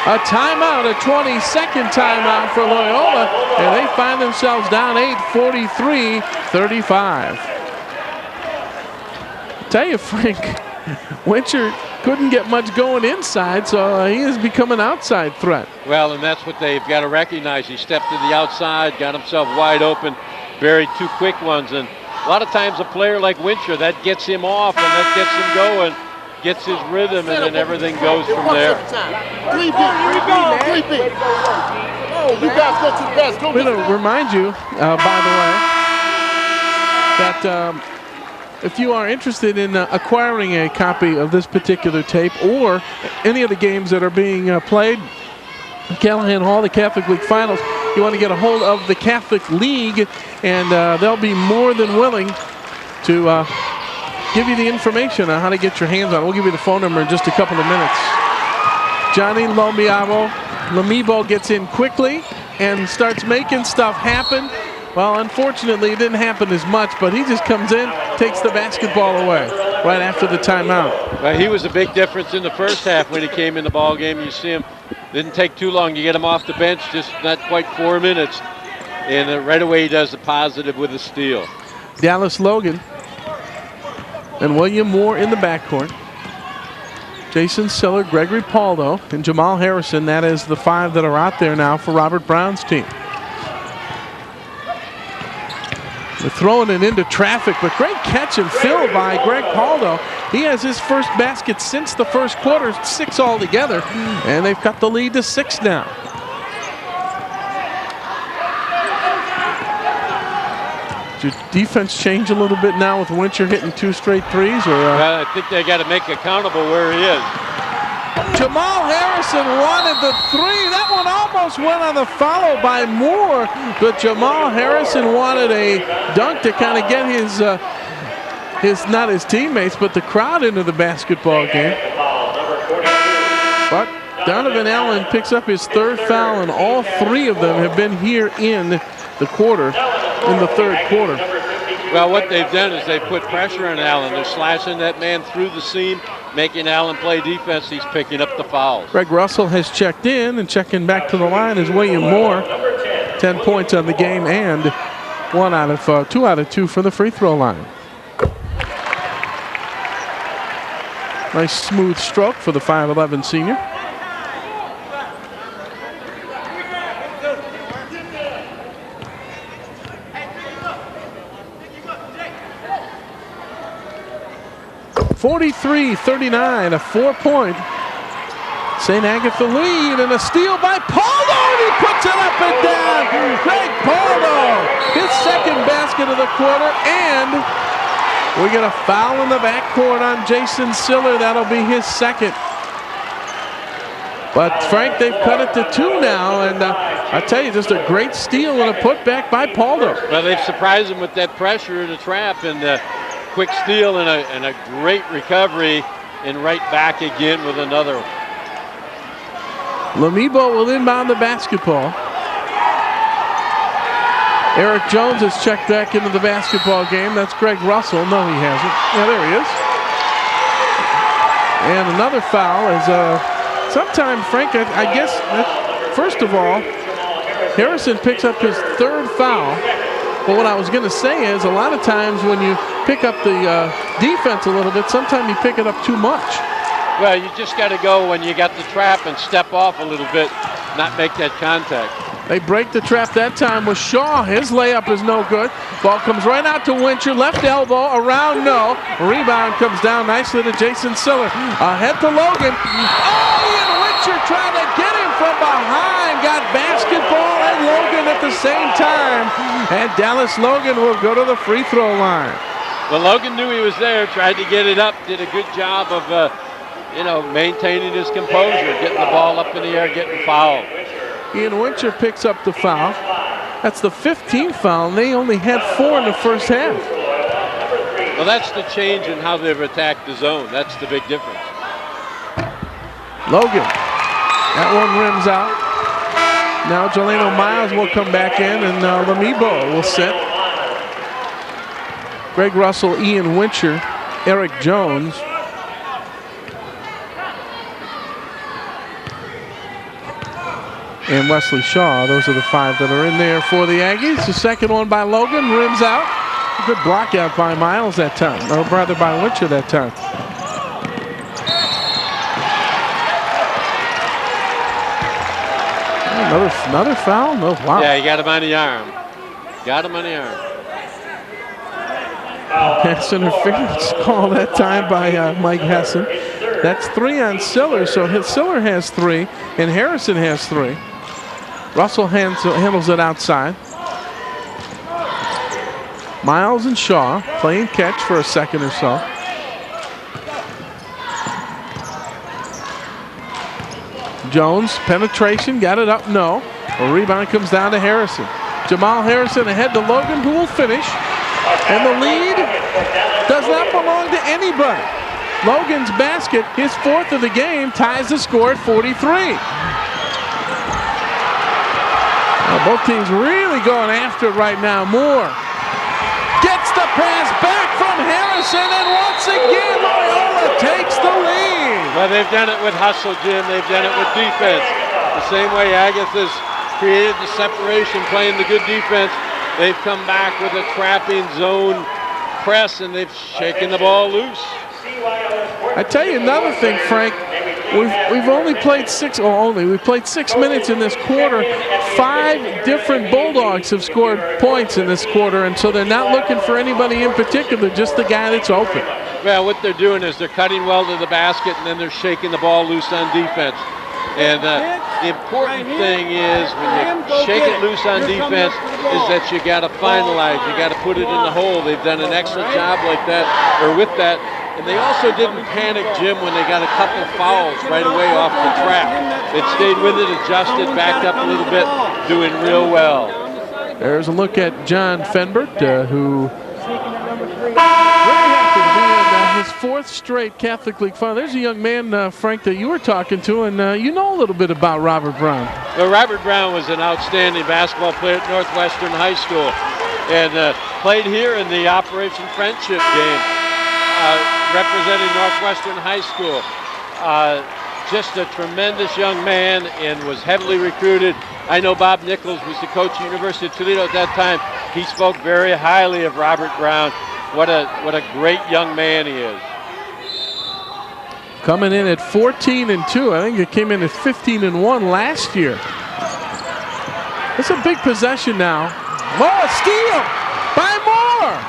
a timeout, a 20-second timeout for Loyola, and they find themselves down 8, 43-35. Tell you, Frank, Wincher couldn't get much going inside, so he has become an outside threat. Well, and that's what they've got to recognize. He stepped to the outside, got himself wide open, buried 2 quick ones, and a lot of times a player like Wincher, that gets him off and that gets him going, gets his rhythm, and then everything goes from there. 3 beat. You guys go to the best. I'm going to remind you, by the way, that if you are interested in acquiring a copy of this particular tape or any of the games that are being played, Callahan Hall, the Catholic League Finals, you want to get a hold of the Catholic League, and they'll be more than willing to give you the information on how to get your hands on it. We'll give you the phone number in just a couple of minutes. Johnny Lamibo gets in quickly and starts making stuff happen. Well, unfortunately, it didn't happen as much, but he just comes in, takes the basketball away right after the timeout. Well, he was a big difference in the first half when he came in the ball game. You see him, didn't take too long to get him off the bench, just not quite 4 minutes. And right away he does the positive with a steal. Dallas Logan and William Moore in the backcourt. Jason Siller, Gregory Paldo, and Jamal Harrison. That is the 5 that are out there now for Robert Brown's team. They're throwing it into traffic, but great catch and fill by Greg Paldo. He has his first basket since the first quarter, 6 altogether, and they've cut the lead to 6 now. Did defense change a little bit now with Wincher hitting 2 straight threes? Or well, I think they got to make accountable where he is. Jamal Harrison wanted the 3. That one almost went on the follow by Moore, but Jamal Harrison wanted a dunk to kind of get his not his teammates, but the crowd into the basketball game. But Donovan Allen picks up his 3rd foul, and all 3 of them have been here in the quarter, in the 3rd quarter. Well, what they've done is they've put pressure on Allen. They're slashing that man through the seam, making Allen play defense. He's picking up the fouls. Greg Russell has checked in, and checking back to the line is William Moore. 10 points on the game and 2 out of 2 for the free throw line. Nice smooth stroke for the 5'11" senior. (43-39), a 4-point St. Agatha lead, and a steal by Paldo, and he puts it up and down. Greg Paldo, his 2nd basket of the quarter, and we get a foul in the backcourt on Jason Siller. That'll be his 2nd. But Frank, they've cut it to 2 now, and I tell you, just a great steal and a putback by Paldo. Well, they've surprised him with that pressure in the trap, and quick steal and a great recovery, and right back again with another one. Lamibo will inbound the basketball. Eric Jones has checked back into the basketball game. That's Greg Russell. No, he hasn't. Yeah, there he is. And another foul is sometime, Frank, I guess, first of all, Harrison picks up his 3rd foul. But what I was going to say is, a lot of times when you pick up the defense a little bit, sometimes you pick it up too much. Well, you just got to go when you got the trap and step off a little bit, not make that contact. They break the trap that time with Shaw. His layup is no good. Ball comes right out to Wincher. Left elbow, around, no. Rebound comes down nicely to Jason Siller. Ahead to Logan. Oh, and Wincher trying to get him from behind. Got basketball and Logan at the same time. And Dallas Logan will go to the free throw line. Well, Logan knew he was there, tried to get it up, did a good job of, maintaining his composure, getting the ball up in the air, getting fouled. Ian Wincher picks up the foul. That's the 15th foul, and they only had 4 in the first half. Well, that's the change in how they've attacked the zone. That's the big difference. Logan, that one rims out. Now Jeleno Miles will come back in, and Lamibo will sit. Greg Russell, Ian Wincher, Eric Jones. and Wesley Shaw. Those are the 5 that are in there for the Aggies. The second one by Logan, rims out. A good block out by Miles that time, or rather by Wincher that time. Another foul? No, wow. Yeah, he got him on the arm. Got him on the arm. Pass interference call that time by Mike Hessen. That's 3 on Siller, so Siller has 3 and Harrison has 3. Russell handles it outside. Miles and Shaw playing catch for a second or so. Jones, penetration, got it up, no. A rebound comes down to Harrison. Jamal Harrison ahead to Logan, who will finish. And the lead does not belong to anybody. Logan's basket, his 4th of the game, ties the score at 43. Well, both teams really going after it right now. Moore gets the pass back from Harrison, and once again, Loyola takes the lead. Well, they've done it with hustle, Jim. They've done it with defense. The same way Agatha's created the separation, playing the good defense. They've come back with a trapping zone press, and they've shaken the ball loose. I tell you another thing, Frank. We've only played 6 minutes in this quarter. 5 different Bulldogs have scored points in this quarter, and so they're not looking for anybody in particular, just the guy that's open. Well, what they're doing is they're cutting well to the basket, and then they're shaking the ball loose on defense. And the important thing is when you shake it loose on defense is that you got to finalize. You got to put it in the hole. They've done an excellent job like that, or with that. And they also didn't panic, Jim, when they got a couple fouls right away off the trap. They stayed with it, adjusted, backed up a little bit, doing real well. There's a look at John Fenbert, who very happy to be in his 4th straight Catholic League final. There's a young man, Frank, that you were talking to, and you know a little bit about Robert Brown. Well, Robert Brown was an outstanding basketball player at Northwestern High School and played here in the Operation Friendship game, representing Northwestern High School. Just a tremendous young man and was heavily recruited. I know Bob Nichols was the coach at University of Toledo at that time. He spoke very highly of Robert Brown. What a great young man he is. Coming in at 14-2. I think it came in at 15-1 last year. It's a big possession now. Oh, a steal by Moore.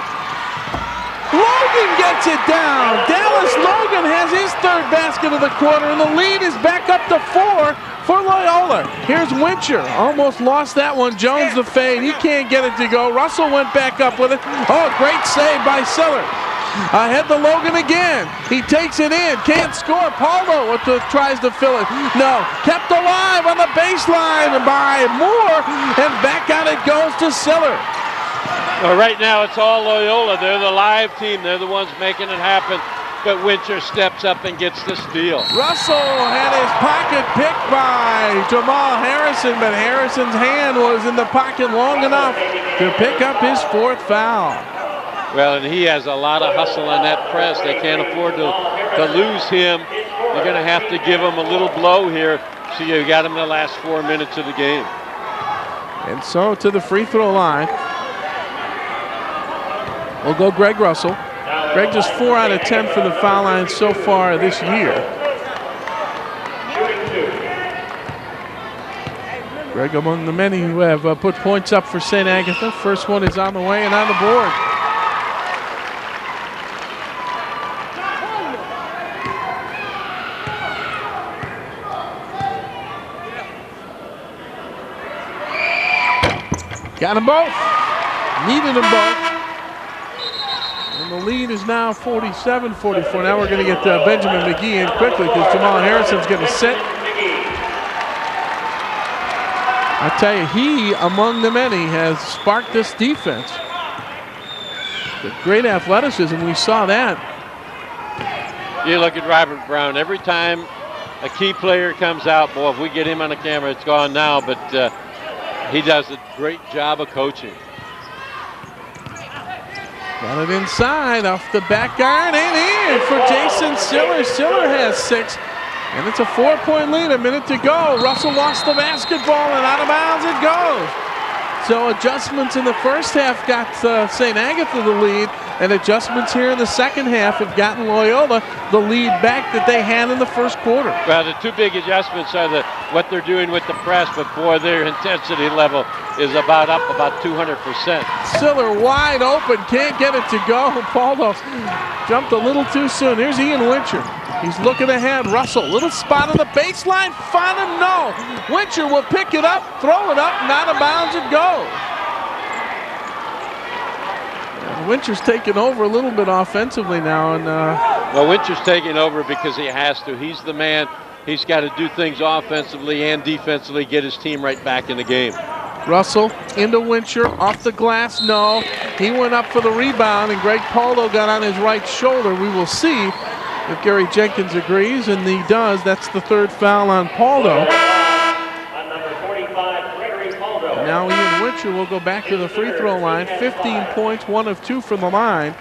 Logan gets it down. Dallas Logan has his 3rd basket of the quarter, and the lead is back up to 4 for Loyola. Here's Wincher. Almost lost that one. Jones the fade. He can't get it to go. Russell went back up with it. Oh, great save by Siller. Ahead to Logan again. He takes it in. Can't score. Paulo tries to fill it. No. Kept alive on the baseline by Moore, and back out it goes to Siller. Well, right now it's all Loyola. They're the live team. They're the ones making it happen. But Wincher steps up and gets the steal. Russell had his pocket picked by Jamal Harrison, but Harrison's hand was in the pocket long enough to pick up his 4th foul. Well, and he has a lot of hustle on that press. They can't afford to lose him. They're going to have to give him a little blow here. So you got him the last 4 minutes of the game. And so to the free throw line will go Greg Russell. Greg just 4 out of 10 for the foul line so far this year. Greg among the many who have put points up for St. Agatha. First one is on the way and on the board. Got them both. Needed them both. And the lead is now 47-44. Now we're going to get Benjamin McGee in quickly because Jamal Harrison's going to sit. I tell you, he, among the many, has sparked this defense. The great athleticism, we saw that. You look at Robert Brown. Every time a key player comes out, boy, if we get him on the camera, it's gone now, but he does a great job of coaching. Got it inside, off the back iron, and in for Jason Siller. Siller has 6. And it's a 4-point lead, a minute to go. Russell lost the basketball and out of bounds it goes. So adjustments in the first half got St. Agatha the lead, and adjustments here in the second half have gotten Loyola the lead back that they had in the first quarter. Well, the two big adjustments are what they're doing with the press, but boy, their intensity level is up about 200%. Siller wide open, can't get it to go. Paldo jumped a little too soon. Here's Ian Wincher. He's looking ahead. Russell, little spot on the baseline. Found him, no. Wincher will pick it up, throw it up, and out of bounds it goes. Wincher's taking over a little bit offensively now. And well, Wincher's taking over because he has to. He's the man. He's got to do things offensively and defensively, get his team right back in the game. Russell into Wincher, off the glass, no. He went up for the rebound, and Greg Paldo got on his right shoulder. We will see if Gary Jenkins agrees, and he does. That's the third foul on Paldo. And now Ian Wincher will go back to the free throw line. 15 points, 1 of 2 from the line.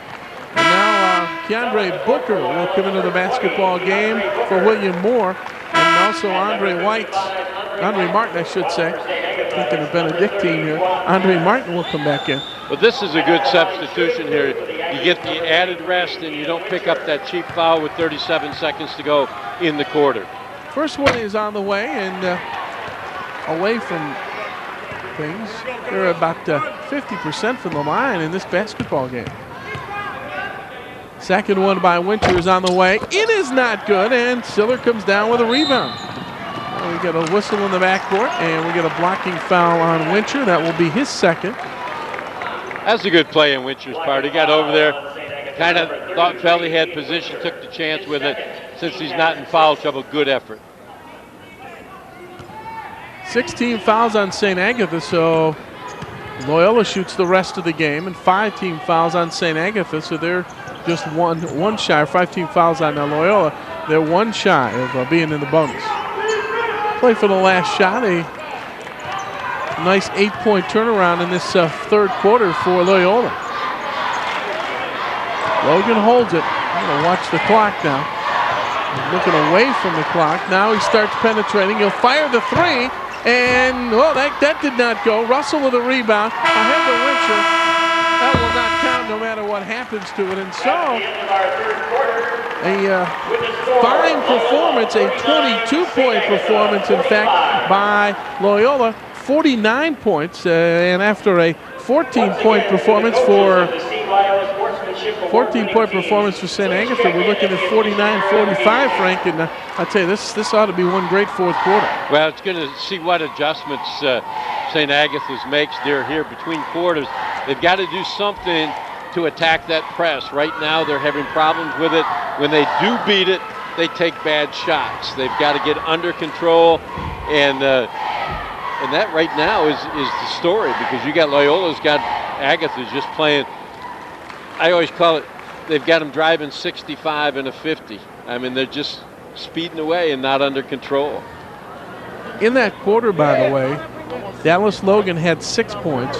And now Keandre Booker will come into the basketball game for William Moore. And also Andre Martin, I should say. Thinking of Benedictine here. Andre Martin will come back in. Well, this is a good substitution here. You get the added rest and you don't pick up that cheap foul with 37 seconds to go in the quarter. First one is on the way, and away from things. They're about 50% from the line in this basketball game. Second one by Wincher is on the way. It is not good, and Siller comes down with a rebound. Well, we get a whistle in the backcourt, and we get a blocking foul on Wincher. That will be his second. That's a good play in Wincher's part. He got over there, kind of felt he had position, took the chance with it. Since he's not in foul trouble, good effort. 16 fouls on St. Agatha, so Loyola shoots the rest of the game, and 5 team fouls on St. Agatha, so they're just one shy. 5 team fouls on Loyola. They're 1 shy of being in the bonus. Play for the last shot. A nice 8-point turnaround in this third quarter for Loyola. Logan holds it. I'm going to watch the clock now. He's looking away from the clock. Now he starts penetrating. He'll fire the 3. And, well, that did not go. Russell with a rebound. Ahead to Wincher. That will not count no matter what happens to it. And so, a fine performance, a 22-point performance, in fact, by Loyola. 49 points, and after a 14-point performance for St. Agatha, we're looking at 49-45, Frank, and I'll tell you, this ought to be one great fourth quarter. Well, it's going to see what adjustments St. Agatha's makes here between quarters. They've got to do something to attack that press. Right now, they're having problems with it. When they do beat it, they take bad shots. They've got to get under control, and that right now is the story, because you got Loyola's got Agatha's just playing. I always call it, they've got them driving 65 and a 50. I mean, they're just speeding away and not under control. In that quarter, by the way, Dallas Logan had 6 points.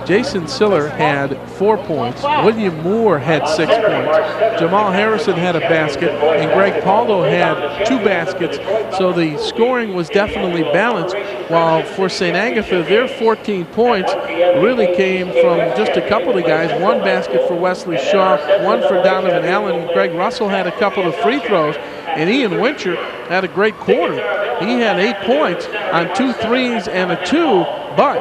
Jason Siller had 4 points. William Moore had 6 points. Jamal Harrison had a basket, and Greg Paldo had 2 baskets. So the scoring was definitely balanced. While for St. Agatha, their 14 points really came from just a couple of guys. 1 basket for Wesley Shaw, 1 for Donovan Allen. Greg Russell had a couple of free throws, and Ian Wincher had a great quarter. He had 8 points on 2 threes and a 2, but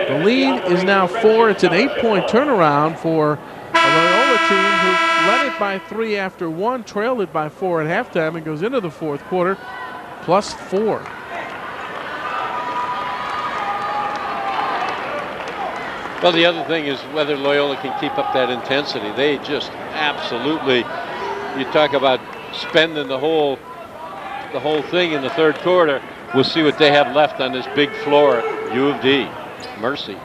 the lead is now 4. It's an 8-point turnaround for a Loyola team who led it by 3 after 1, trailed it by 4 at halftime, and goes into the fourth quarter plus 4. Well, the other thing is whether Loyola can keep up that intensity. They just absolutely, you talk about spending the whole thing in the third quarter. We'll see what they have left on this big floor at U of D. Mercy.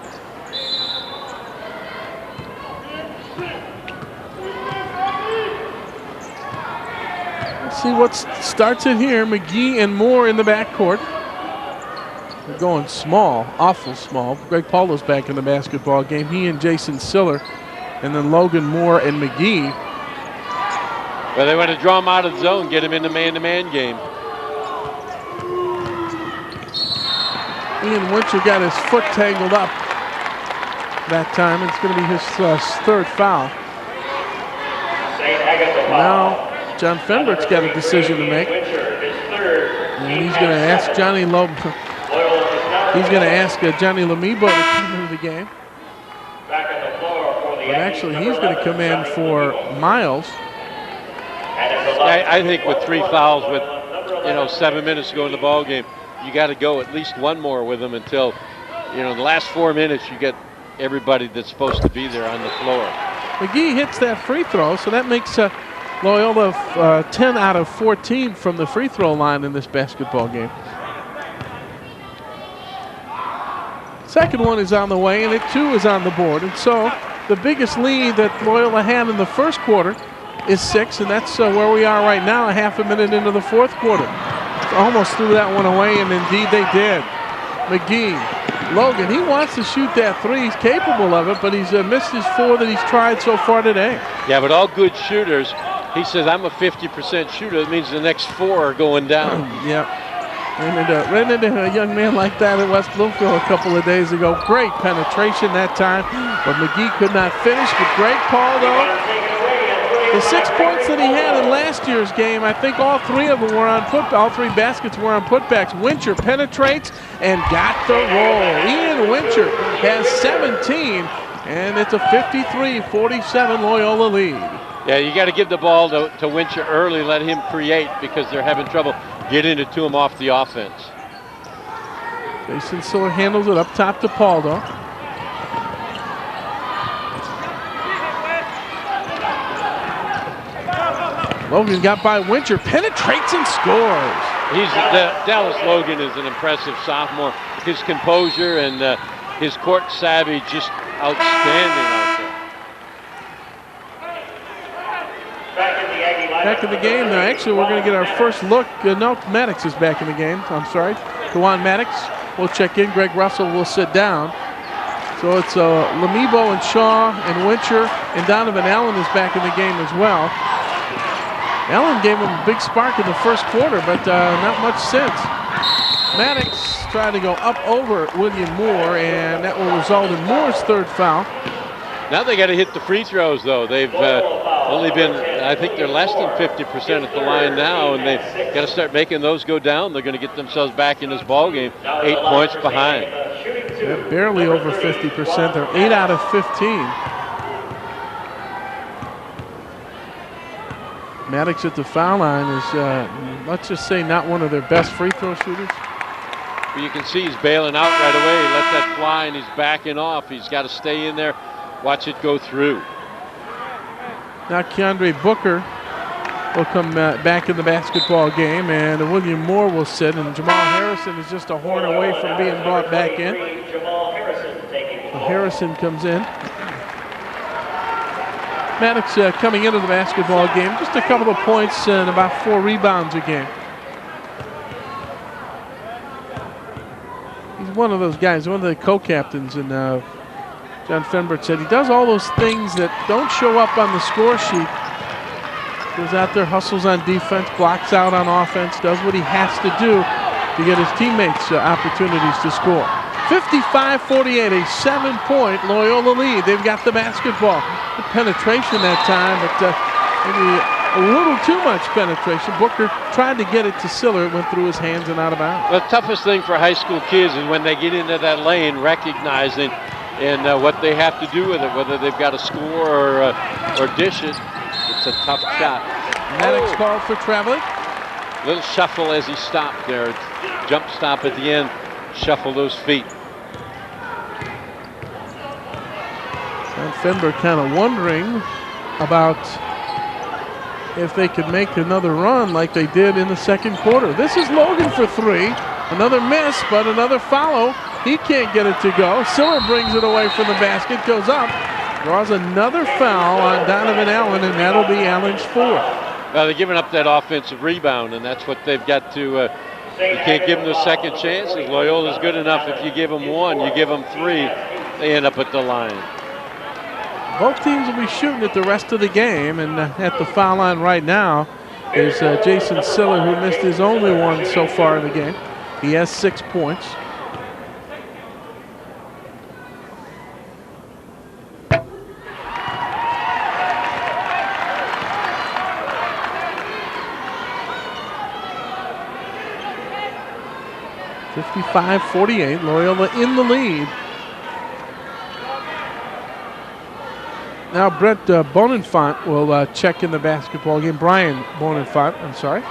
Let's see what starts it here. McGee and Moore in the backcourt. They're going small, awful small. Greg Paldo's back in the basketball game. He and Jason Siller, and then Logan Moore and McGee. Well, they want to draw him out of the zone, get him in the man-to-man game. Ian Winter got his foot tangled up that time. It's going to be his third foul. Now John Fenbert's got a decision to make. And he's going to ask Johnny Johnny Lamibo to come into the game. But actually, he's going to come in for Miles. I think with 3 fouls, with 7 minutes to go in the ball game, you got to go at least one more with them until in the last 4 minutes you get everybody that's supposed to be there on the floor. McGee hits that free throw, so that makes Loyola 10 out of 14 from the free throw line in this basketball game. Second one is on the way, and it too is on the board. And so the biggest lead that Loyola had in the first quarter is 6, and that's where we are right now, a half a minute into the fourth quarter. Almost threw that one away, and indeed they did. McGee, Logan, he wants to shoot that 3. He's capable of it, but he's missed his 4 that he's tried so far today. Yeah, but all good shooters, he says, I'm a 50% shooter. That means the next 4 are going down. Yeah. Ran into a young man like that at West Bloomfield a couple of days ago. Great penetration that time, but McGee could not finish. But great call, though. The 6 points that he had in last year's game, I think all 3 of them were on all 3 baskets were on putbacks. Wincher penetrates and got the roll. Ian Wincher has 17, and it's a 53-47 Loyola lead. Yeah, you got to give the ball to Wincher early, let him create, because they're having trouble getting it to him off the offense. Jason Siller handles it up top to Paldo. Logan got by Wincher, penetrates and scores. Dallas Logan is an impressive sophomore. His composure and his court savvy just outstanding out there. Back in the game now. Actually, we're going to get our first look. No, Maddox is back in the game. I'm sorry. Kawan Maddox will check in. Greg Russell will sit down. So it's Lamibo and Shaw and Wincher, and Donovan Allen is back in the game as well. Allen gave him a big spark in the first quarter, but not much since. Maddox trying to go up over William Moore, and that will result in Moore's third foul. Now they got to hit the free throws, though. They've only been, I think they're less than 50% at the line now, and they've got to start making those go down. They're going to get themselves back in this ball game, 8 points behind. They're barely over 50%. They're 8 out of 15. Maddox at the foul line is, let's just say, not one of their best free throw shooters. But you can see he's bailing out right away. He let that fly, and he's backing off. He's got to stay in there, watch it go through. Now Keandre Booker will come back in the basketball game, and William Moore will sit, and Jamal Harrison is just a horn away from being brought back in. So Harrison comes in. Maddox coming into the basketball game, just a couple of points and about 4 rebounds a game. He's one of those guys, one of the co-captains, and John Fenbert said he does all those things that don't show up on the score sheet. Goes out there, hustles on defense, blocks out on offense, does what he has to do to get his teammates opportunities to score. 55-48, a 7-point Loyola lead. They've got the basketball. The penetration that time, but maybe a little too much penetration. Booker tried to get it to Siller. It went through his hands and out of bounds. The toughest thing for high school kids is when they get into that lane, recognizing and what they have to do with it, whether they've got to score or dish it. It's a tough shot. Maddox called for traveling. Little shuffle as he stopped there. Jump stop at the end. Shuffle those feet. And Fenber kind of wondering about if they could make another run like they did in the second quarter. This is Logan for 3. Another miss, but another follow. He can't get it to go. Siller brings it away from the basket, goes up, draws another foul on Donovan Allen, and that'll be Allen's 4th. Well, they're giving up that offensive rebound, and that's what they've got to. You can't give them those second chances. Loyola's good enough. If you give them 1, you give them 3, they end up at the line. Both teams will be shooting it the rest of the game, and at the foul line right now is Jason Siller, who missed his only one so far in the game. He has 6 points. (55-48), Loyola in the lead. Now Brett Bonenfant will check in the basketball game. Brian Bonenfant, I'm sorry.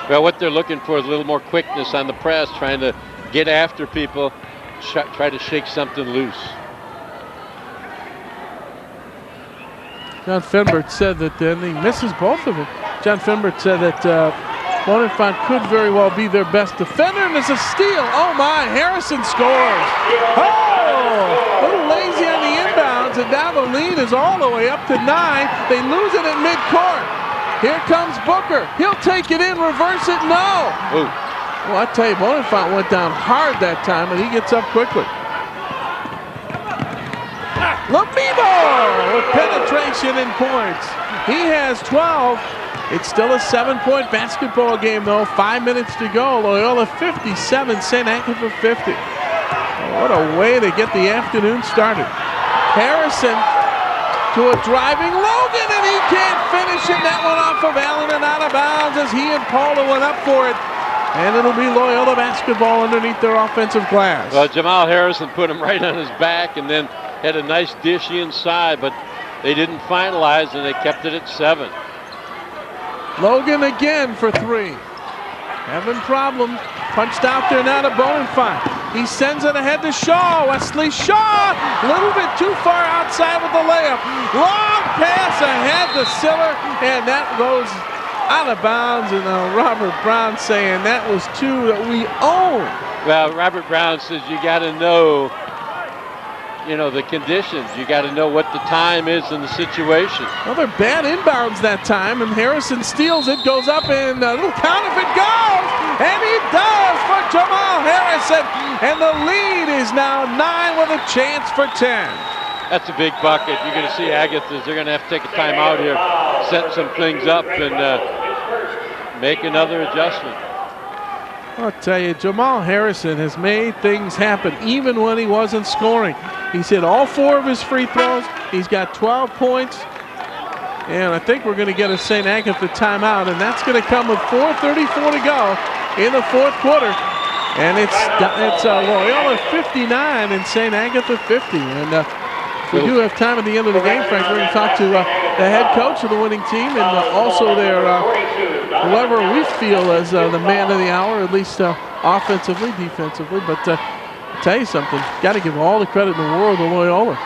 Well, what they're looking for is a little more quickness on the press, trying to get after people, try to shake something loose. John Fenbert said that, and he misses both of them. John Fenbert said that Bonenfant could very well be their best defender, and there's a steal. Oh my, Harrison scores. Oh, a little lazy on the inbounds, and now the lead is all the way up to 9. They lose it at midcourt. Here comes Booker. He'll take it in, reverse it, no. Ooh. Well, I tell you, Bonenfant went down hard that time, and he gets up quickly. Lamibo with penetration and points. He has 12. It's still a 7-point basketball game, though. 5 minutes to go. Loyola 57, St. Agatha 50. What a way to get the afternoon started. Harrison to a driving Logan, and he can't finish it. That one off of Allen and out of bounds as he and Paula went up for it. And it'll be Loyola basketball underneath their offensive glass. Well, Jamal Harrison put him right on his back and then had a nice dish inside, but they didn't finalize, and they kept it at 7. Logan again for 3. Having problems. Punched out there now to Bonenfant. He sends it ahead to Shaw. Wesley Shaw, a little bit too far outside with the layup. Long pass ahead to Siller, and that goes out of bounds. And Robert Brown saying that was 2 that we own. Well, Robert Brown says you got to know, the conditions. You got to know what the time is in the situation. Well, they're bad inbounds that time, and Harrison steals it, goes up, and a little count if it goes, and he does for Jamal Harrison, and the lead is now 9 with a chance for 10. That's a big bucket. You're going to see Agathas. They're going to have to take a timeout here, set some things up, and make another adjustment. I'll tell you, Jamal Harrison has made things happen even when he wasn't scoring. He's hit all 4 of his free throws. He's got 12 points. And I think we're going to get a St. Agatha timeout, and that's going to come with 4:34 to go in the 4th quarter. And it's Loyola 59 and St. Agatha 50. And if we do have time at the end of the game, Frank, we're going to talk to the head coach of the winning team and also their whoever we feel as the man of the hour, at least offensively, defensively. But I'll tell you something, got to give all the credit in the world to Loyola.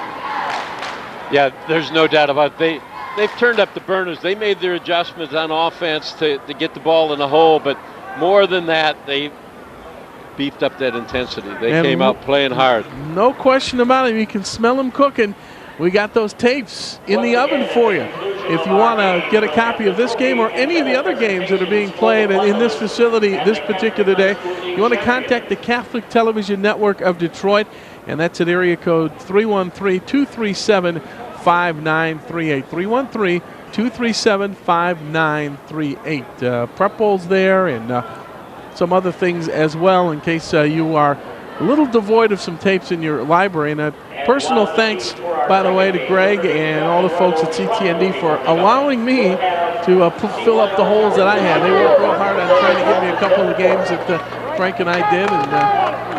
Yeah, there's no doubt about it. They've turned up the burners. They made their adjustments on offense to get the ball in the hole, but more than that, they beefed up that intensity. They came out playing hard. No question about it. You can smell them cooking. We got those tapes in the oven for you. If you want to get a copy of this game or any of the other games that are being played in this facility this particular day, you want to contact the Catholic Television Network of Detroit, and that's at area code 313-237-5938. 313-237-5938. Prep Bowl's there and some other things as well in case you are a little devoid of some tapes in your library. And a personal thanks, by the way, to Greg and all the folks at CTND for allowing me to fill up the holes that I had. They worked real hard on trying to give me a couple of games that Frank and I did, and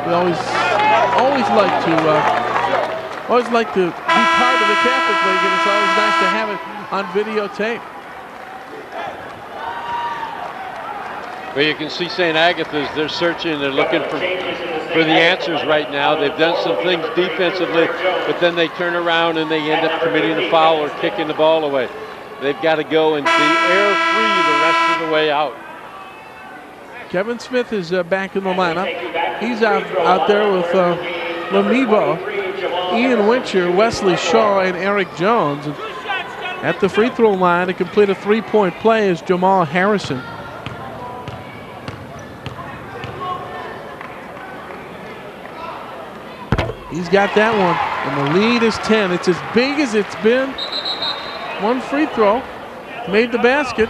we always like to be part of the Catholic League, and it's always nice to have it on videotape. Well, you can see St. Agatha's, they're searching, they're looking for the answers right now. They've done some things defensively, but then they turn around and they end up committing a foul or kicking the ball away. They've got to go and be air-free the rest of the way out. Kevin Smith is back in the lineup. He's out there with Lamibo, Ian Wincher, Wesley Shaw, and Eric Jones. And at the free throw line to complete a 3-point play is Jamal Harrison. He's got that one, and the lead is 10. It's as big as it's been. One free throw, made the basket.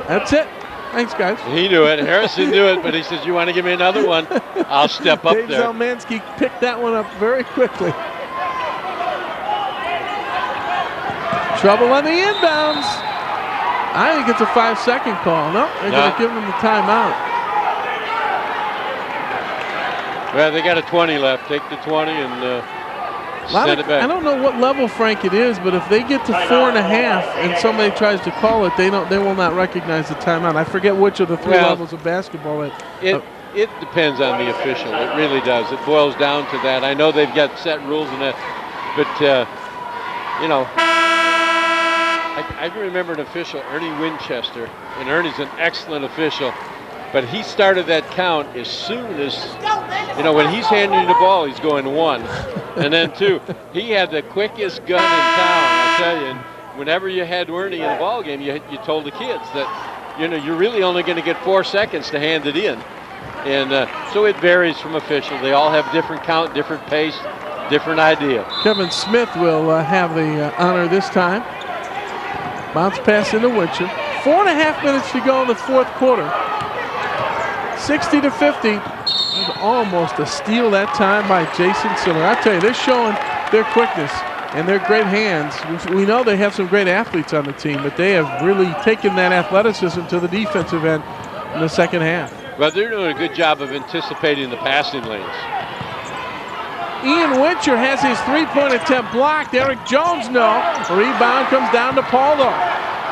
That's it. Thanks, guys. He knew it. Harrison knew it, but he says, "You want to give me another one? I'll step up Dave there." Zelmansky picked that one up very quickly. Trouble on the inbounds. I think it's a 5-second call. No, they're going to give him the timeout. Well, they got a 20 left. Take the 20 and send it back. I don't know what level, Frank, it is, but if they get to 4.5 and somebody tries to call it, they will not recognize the timeout. I forget which of the three levels of basketball. It depends on the official. It really does. It boils down to that. I know they've got set rules in it, but you know, I can remember an official, Ernie Winchester, and Ernie's an excellent official, but he started that count as soon as, you know, when he's handing you the ball, he's going 1, and then 2. He had the quickest gun in town, I tell you. And whenever you had Ernie in the ball game, you told the kids that, you know, you're really only going to get 4 seconds to hand it in. And so it varies from official. They all have different count, different pace, different idea. Kevin Smith will have the honor this time. Bounce pass into Wincher. 4.5 minutes to go in the fourth quarter. 60-50. Almost a steal that time by Jason Siller. I tell you, they're showing their quickness and their great hands. We know they have some great athletes on the team, but they have really taken that athleticism to the defensive end in the second half. Well, they're doing a good job of anticipating the passing lanes. Ian Wincher has his three-point attempt blocked. Eric Jones, no. Rebound comes down to Paldo.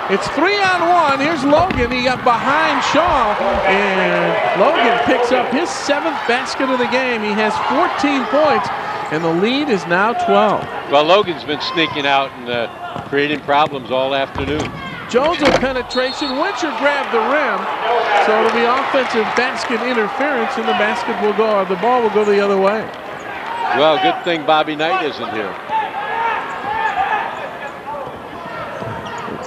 It's 3-on-1. Here's Logan. He got behind Shaw, and Logan picks up his 7th basket of the game. He has 14 points, and the lead is now 12. Well, Logan's been sneaking out and creating problems all afternoon. Jones with penetration. Wincher grabbed the rim, so it'll be offensive basket interference, and the ball will go the other way. Well, good thing Bobby Knight isn't here.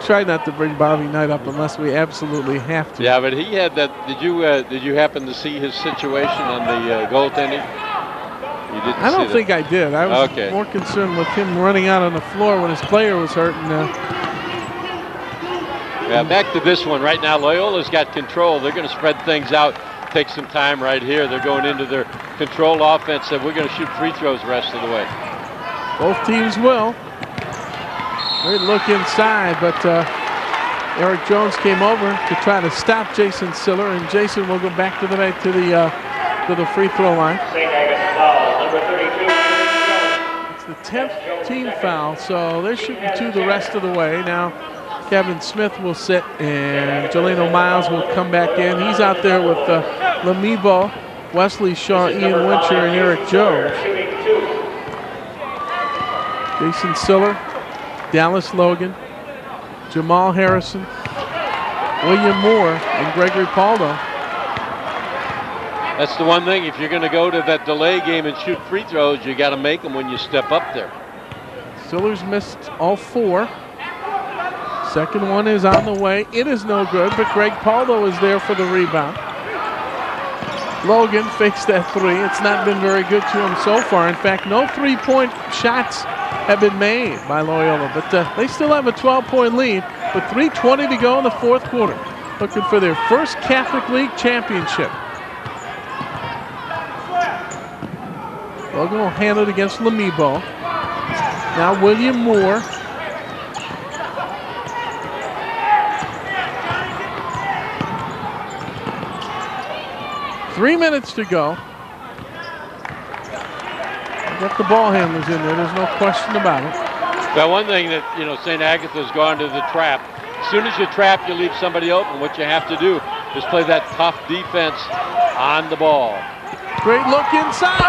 Try not to bring Bobby Knight up unless we absolutely have to. Yeah, but he had that. Did you happen to see his situation on the goaltending? You didn't. I don't think I did. I was okay. More concerned with him running out on the floor when his player was hurt. And, yeah, back to this one right now. Loyola's got control. They're going to spread things out. Take some time right here. They're going into their controlled offense, and we're going to shoot free throws the rest of the way. Both teams will. Great look inside, but Eric Jones came over to try to stop Jason Siller, and Jason will go back to the free throw line. It's the 10th team foul, so they're shooting 2 the rest of the way. Now Kevin Smith will sit, and Jeleno Miles will come back in. He's out there with Lamibo, Wesley Shaw, Ian Wincher, and Eric Jones. Jason Siller, Dallas Logan, Jamal Harrison, William Moore, and Gregory Paldo. That's the one thing. If you're going to go to that delay game and shoot free throws, you got to make them when you step up there. Siller's missed all 4. Second one is on the way. It is no good, but Greg Paldo is there for the rebound. Logan fakes that 3. It's not been very good to him so far. In fact, no 3-point shots have been made by Loyola, but they still have a 12-point lead with 3:20 to go in the fourth quarter. Looking for their first Catholic League championship. Logan will handle it against Lamibo. Now William Moore. Three minutes to go. Got the ball handlers in there. There's no question about it. Well, one thing that, you know, St. Agatha's gone to the trap. As soon as you trap, you leave somebody open. What you have to do is play that tough defense on the ball. Great look inside.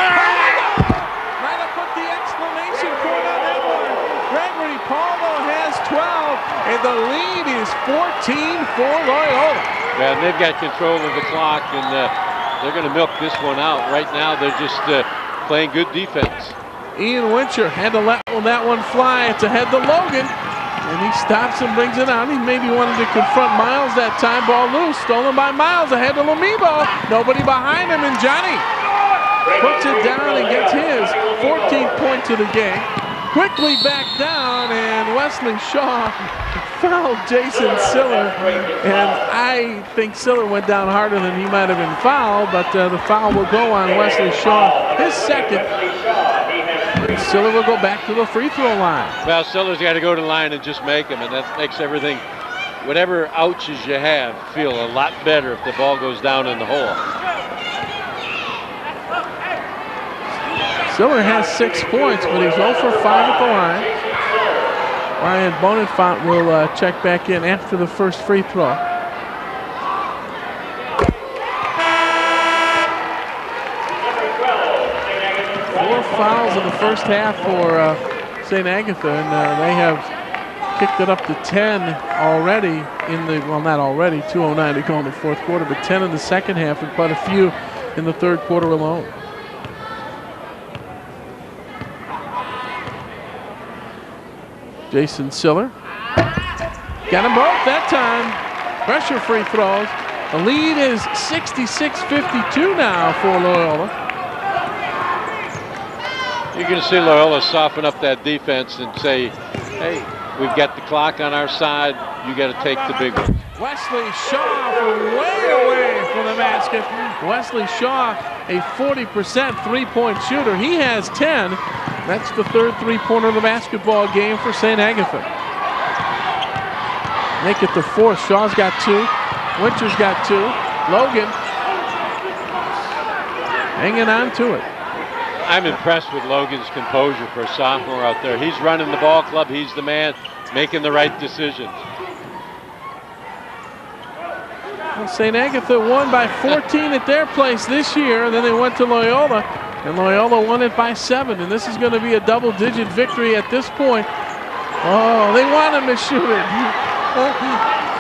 Might have put the exclamation point on that one. Gregory Paldo has 12, and the lead is 14 for Loyola. Yeah, and they've got control of the clock, and they're going to milk this one out. Right now, they're just playing good defense. Ian Wincher had to let that one fly. It's ahead to Logan, and he stops and brings it out. He maybe wanted to confront Miles that time. Ball loose, stolen by Miles, ahead to Lamibo. Nobody behind him, and Johnny puts it down and gets his 14th point of the game. Quickly back down, and Wesley Shaw fouled Jason Siller. And I think Siller went down harder than he might have been fouled, but the foul will go on Wesley Shaw, his second. And Siller will go back to the free throw line. Well, Siller's got to go to the line and just make them, and that makes everything, whatever ouches you have, feel a lot better if the ball goes down in the hole. Siller has 6 points, but he's 0 for 5 at the line. Ryan Bonifant will check back in after the first free throw. Four fouls in the first half for St. Agatha, and they have kicked it up to 10 already in the, well, not already, 2:09 to go in the fourth quarter, but 10 in the second half and quite a few in the third quarter alone. Jason Siller got them both that time. Pressure free throws. The lead is 66-52 now for Loyola. You're going to see Loyola soften up that defense and say, hey, we've got the clock on our side. You got to take the big one. Wesley Shaw from way away from the basket. Wesley Shaw, a 40% three-point shooter. He has 10. That's the third three-pointer of the basketball game for St. Agatha. Make it the fourth. Shaw's got 2. Winter's got 2. Logan hanging on to it. I'm impressed with Logan's composure for a sophomore out there. He's running the ball club. He's the man making the right decisions. Well, St. Agatha won by 14 at their place this year. Then they went to Loyola, and Loyola won it by 7. And this is going to be a double-digit victory at this point. Oh, they want him to shoot it.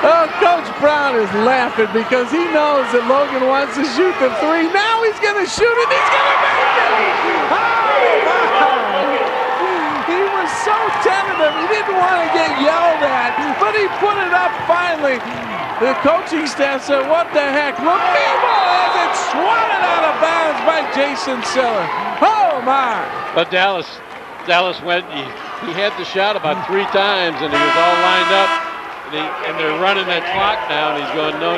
Oh, Coach Brown is laughing because he knows that Logan wants to shoot the 3. Now he's going to shoot it. He's going to make it. Oh, my. He was so tentative. He didn't want to get yelled at, but he put it up finally. The coaching staff said, what the heck? Lamimo has it swatted out of bounds by Jason Siller. Oh, my. But Dallas went, he had the shot about 3 times, and he was all lined up. And they're running that clock now, and he's going, no.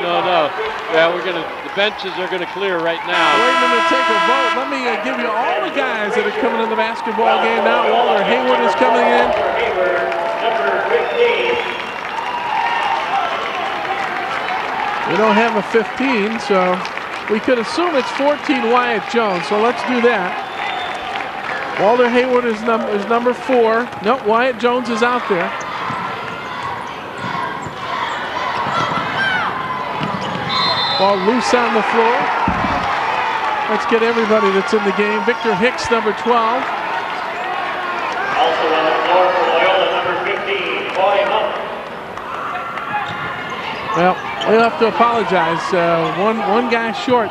Yeah, the benches are going to clear right now. Waiting to take a vote. Let me give you all the guys that are coming in the basketball game now. Walter Hayward is coming in. We don't have a 15, so we could assume it's 14 Wyatt Jones, so let's do that. Walter Hayward is number 4. Nope, Wyatt Jones is out there. Ball loose on the floor. Let's get everybody that's in the game. Victor Hicks, number 12. Also on the floor for Loyola, number 15, Boy Hunt. Well, we'll have to apologize. One guy short.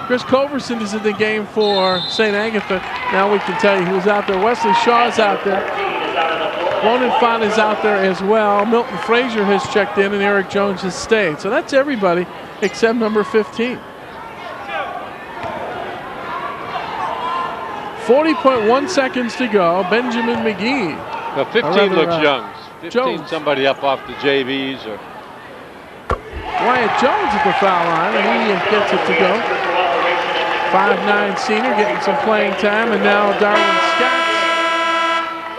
Chris Coverson is in the game for St. Agatha. Now we can tell you who's out there. Wesley Shaw's out there. Bonifant is out there as well. Milton Frazier has checked in, and Eric Jones has stayed. So that's everybody except number 15. 40.1 seconds to go. Benjamin McGee. Well, 15 looks young. 15, Jones. somebody up off the JVs or. Wyatt Jones at the foul line, and he gets it to go. 5'9" senior getting some playing time, and now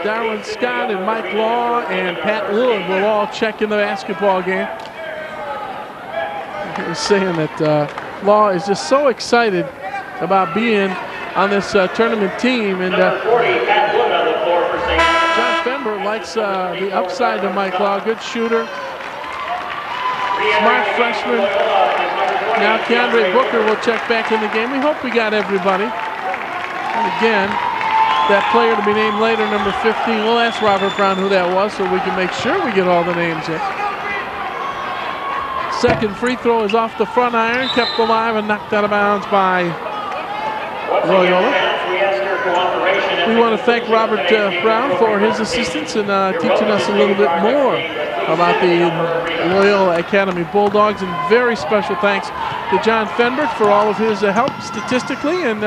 Darwin Scott and Mike Law and Pat Wood will all check in the basketball game. He was saying that Law is just so excited about being on this tournament team, and John Fenber likes the upside to Mike Law. Good shooter, smart freshman. Now Keandre Booker will check back in the game. We hope we got everybody. And again, that player to be named later, number 15. We'll ask Robert Brown who that was so we can make sure we get all the names in. Second free throw is off the front iron, kept alive and knocked out of bounds by Loyola. We want to thank Robert Brown for his assistance in teaching us a little bit more about the Loyola Academy Bulldogs, and very special thanks to John Fenbert for all of his help statistically, and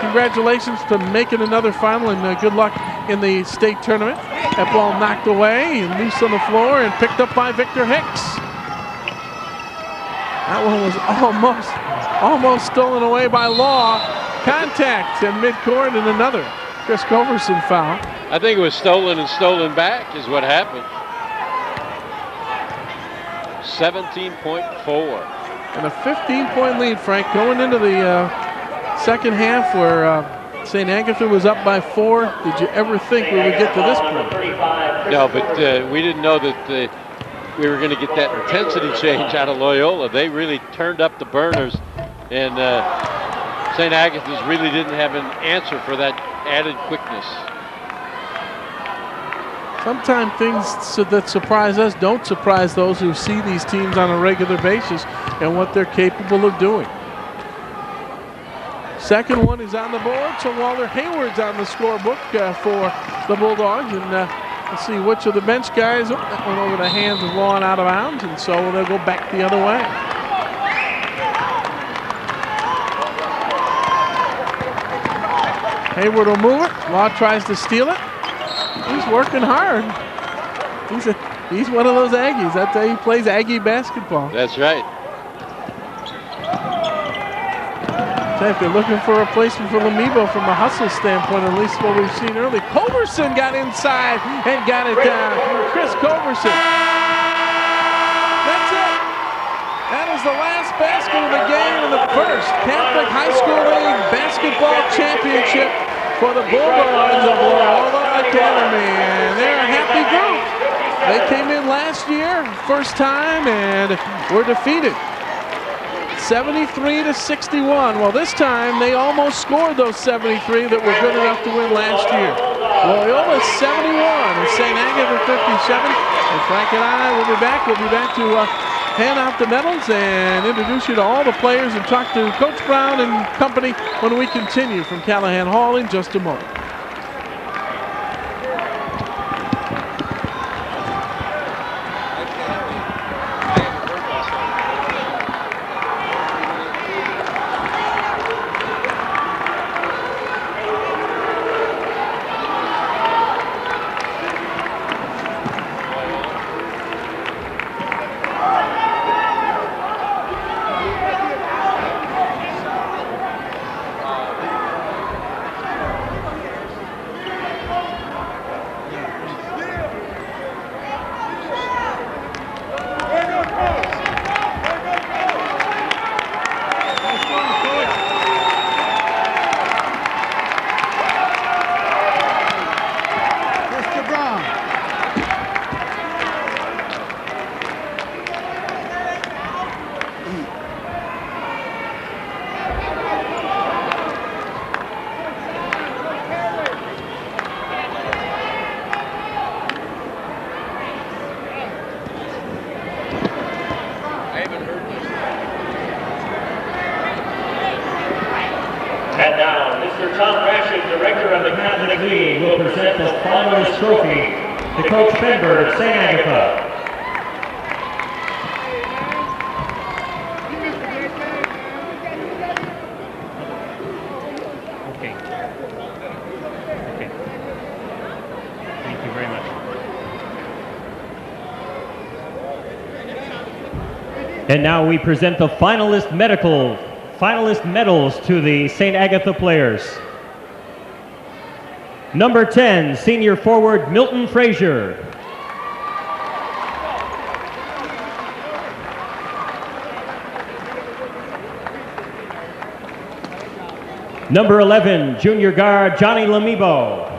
congratulations to making another final, and good luck in the state tournament. That ball knocked away and loose on the floor and picked up by Victor Hicks. That one was almost stolen away by Law. Contact in midcourt and another Chris Culverson foul. I think it was stolen and stolen back is what happened. 17.4. And a 15-point lead, Frank, going into the second half where St. Agatha was up by 4. Did you ever think we would get to this point? No, but we didn't know that we were going to get that intensity change out of Loyola. They really turned up the burners, and St. Agatha's really didn't have an answer for that added quickness. Sometimes things that surprise us don't surprise those who see these teams on a regular basis and what they're capable of doing. Second one is on the board, so Walter Hayward's on the scorebook for the Bulldogs. And let's see which of the bench guys. Oh, that went over the hands of Law and out of bounds, and so they'll go back the other way. Hayward will move it. Law tries to steal it. He's working hard. He's one of those Aggies. That's how he plays Aggie basketball. That's right. If they're looking for a replacement for Lamibo from a hustle standpoint, at least what we've seen early. Culverson got inside and got it down. Chris Culverson. That's it. That is the last basket of the game in the first Catholic High School League Basketball Championship for the Bulldogs of Loyola Academy. And they're a happy group. They came in last year, first time, and were defeated 73-61. Well, this time they almost scored those 73 that were good enough to win last year. Loyola 71 and St. Agatha 57. And Frank and I will be back. We'll be back to hand out the medals and introduce you to all the players and talk to Coach Brown and company when we continue from Callahan Hall in just a moment. And now we present the finalist medals to the St. Agatha players. Number 10, senior forward Milton Frazier. Number 11, junior guard Johnny Lamibo.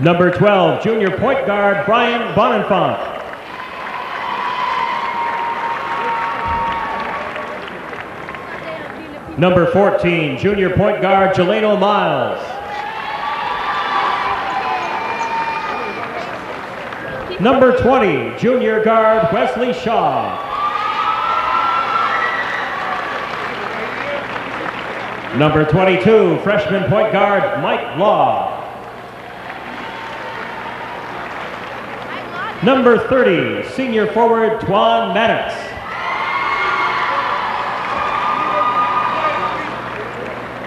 Number 12, junior point guard Brian Bonenfant. Number 14, junior point guard Jeleno Miles. Number 20, junior guard Wesley Shaw. Number 22, freshman point guard Mike Law. Number 30, senior forward Twan Maddox.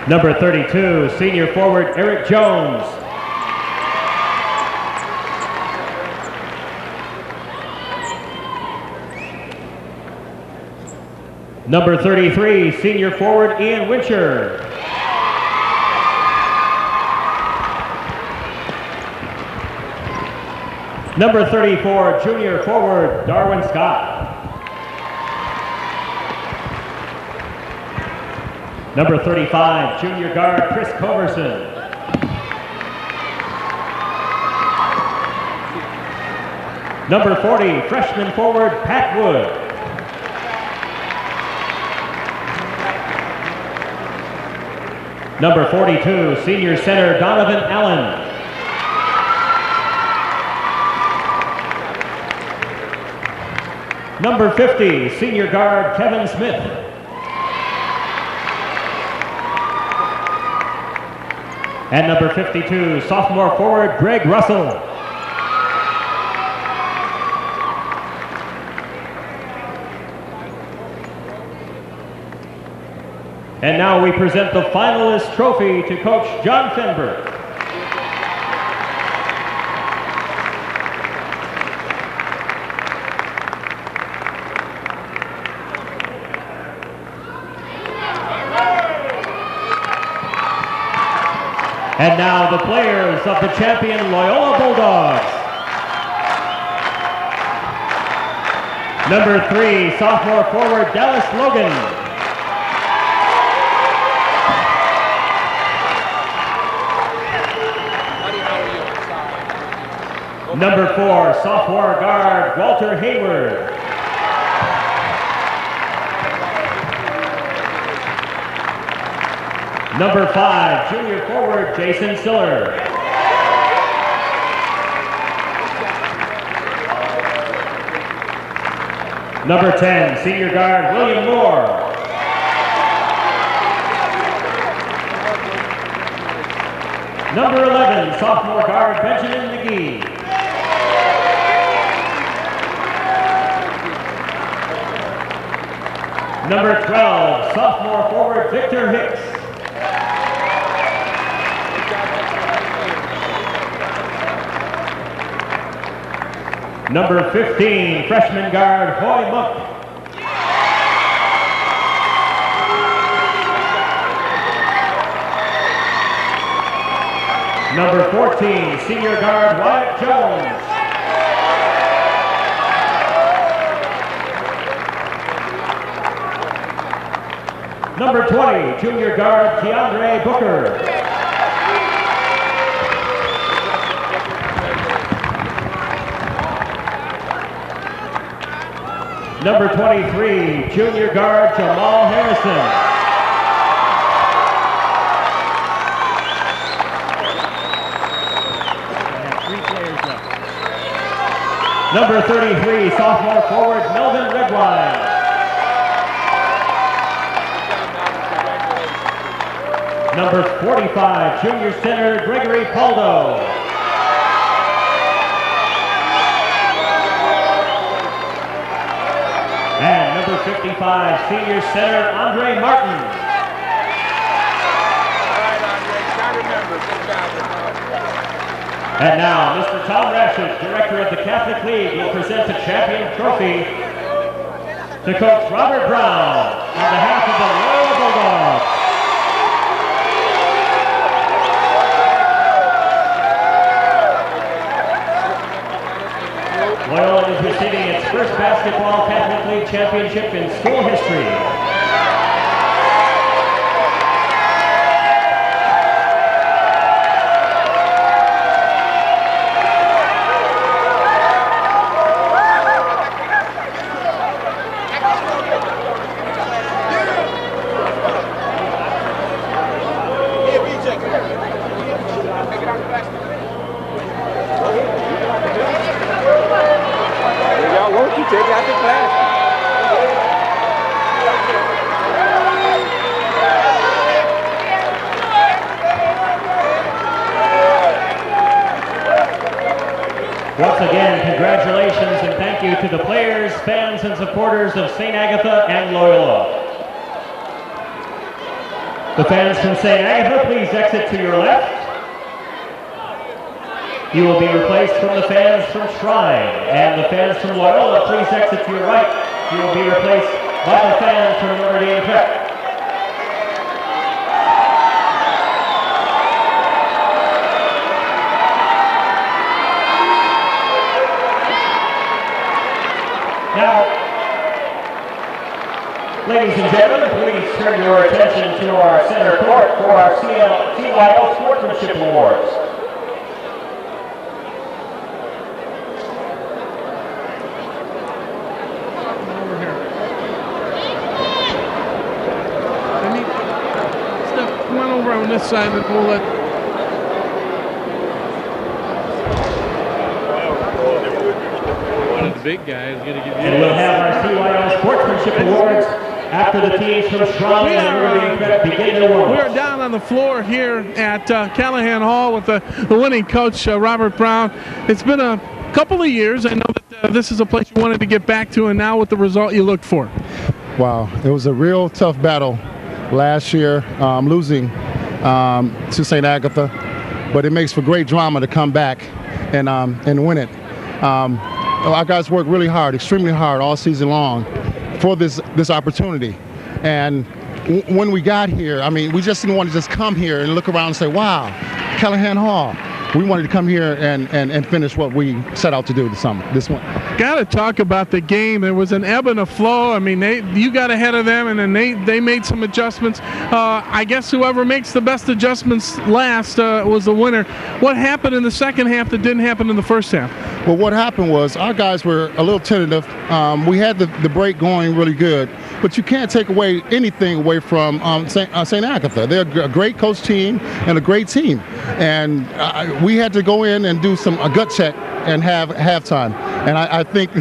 Number 32, senior forward Eric Jones. Number 33, senior forward Ian Wincher. Number 34, junior forward Darwin Scott. Number 35, junior guard Chris Coverson. Number 40, freshman forward Pat Wood. Number 42, senior center Donovan Allen. Number 50, senior guard Kevin Smith. And number 52, sophomore forward Greg Russell. And now we present the finalist trophy to Coach John Fenberg. And now the players of the champion Loyola Bulldogs. Number 3, sophomore forward Dallas Logan. Number 4, sophomore guard Walter Hayward. Number 5, junior forward Jason Siller. Number 10, senior guard William Moore. Number 11, sophomore guard Benjamin McGee. Number 12, sophomore forward Victor Hicks. Number 15, freshman guard Hoy Muck. Number 14, senior guard Wyatt Jones. Number 20, junior guard Keandre Booker. Number 23, junior guard Jamal Harrison. Number 33, sophomore forward Melvin Redwine. Number 45, junior center Gregory Paldo. And number 55, senior center Andre Martin. And now, Mr. Tom Rashid, director of the Catholic League, will present the champion trophy to Coach Robert Brown on behalf of the Loyola Bulldogs. Loyola is receiving its first basketball Catholic League championship in school history. Take out the class. Once again, Congratulations and thank you to the players, fans, and supporters of St. Agatha and Loyola. The fans from St. Agatha, please exit to your left. You will be replaced from the fans from Shrine, and the fans from Loyola, please exit to your right. You will be replaced by the fans from Notre Dame Prep. Now, ladies and gentlemen, please turn your attention to our center court for our CYO Sportsmanship Awards. Over here. Steph, come on over on this side and we'll let. One of the big guys going to give you. And we'll have our CYO Sportsmanship Awards after the teams from Shrine and Notre Dame Prep begin their warm-ups. We're down on the floor here at Callahan Hall with the winning coach, Robert Brown. It's been a couple of years. I know that this is a place you wanted to get back to, and now with the result you looked for. Wow, it was a real tough battle last year, losing to St. Agatha, but it makes for great drama to come back and win it. Our guys worked really hard, extremely hard all season long for this opportunity. And when we got here, I mean, we just didn't want to just come here and look around and say, wow, Callahan Hall. We wanted to come here and finish what we set out to do this one. Got to talk about the game. There was an ebb and a flow. I mean, you got ahead of them, and then they made some adjustments. I guess whoever makes the best adjustments last was the winner. What happened in the second half that didn't happen in the first half? Well, what happened was our guys were a little tentative. We had the break going really good, but you can't take anything away from St. Agatha. They're a great coach team and a great team, and we had to go in and do a gut check and have halftime. And I think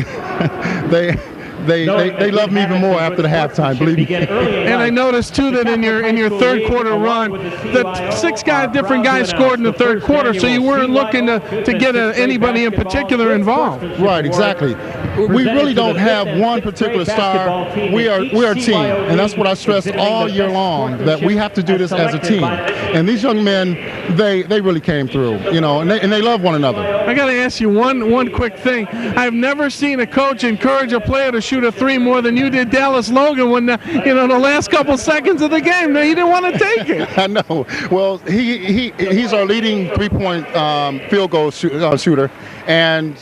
they love me even more after the halftime, believe me. And I noticed too that in your third quarter run, that 6 different guys scored in the third quarter, so you weren't looking to get anybody in particular involved. Right, exactly. We really don't have one particular star. We are a team, and that's what I stress all year long, that we have to do this as a team. And these young men, they really came through, and they love one another. I got to ask you one quick thing. I've never seen a coach encourage a player to shoot a 3 more than you did Dallas Logan when the last couple seconds of the game. He didn't want to take it. I know. Well, he's our leading 3-point field goal shooter, and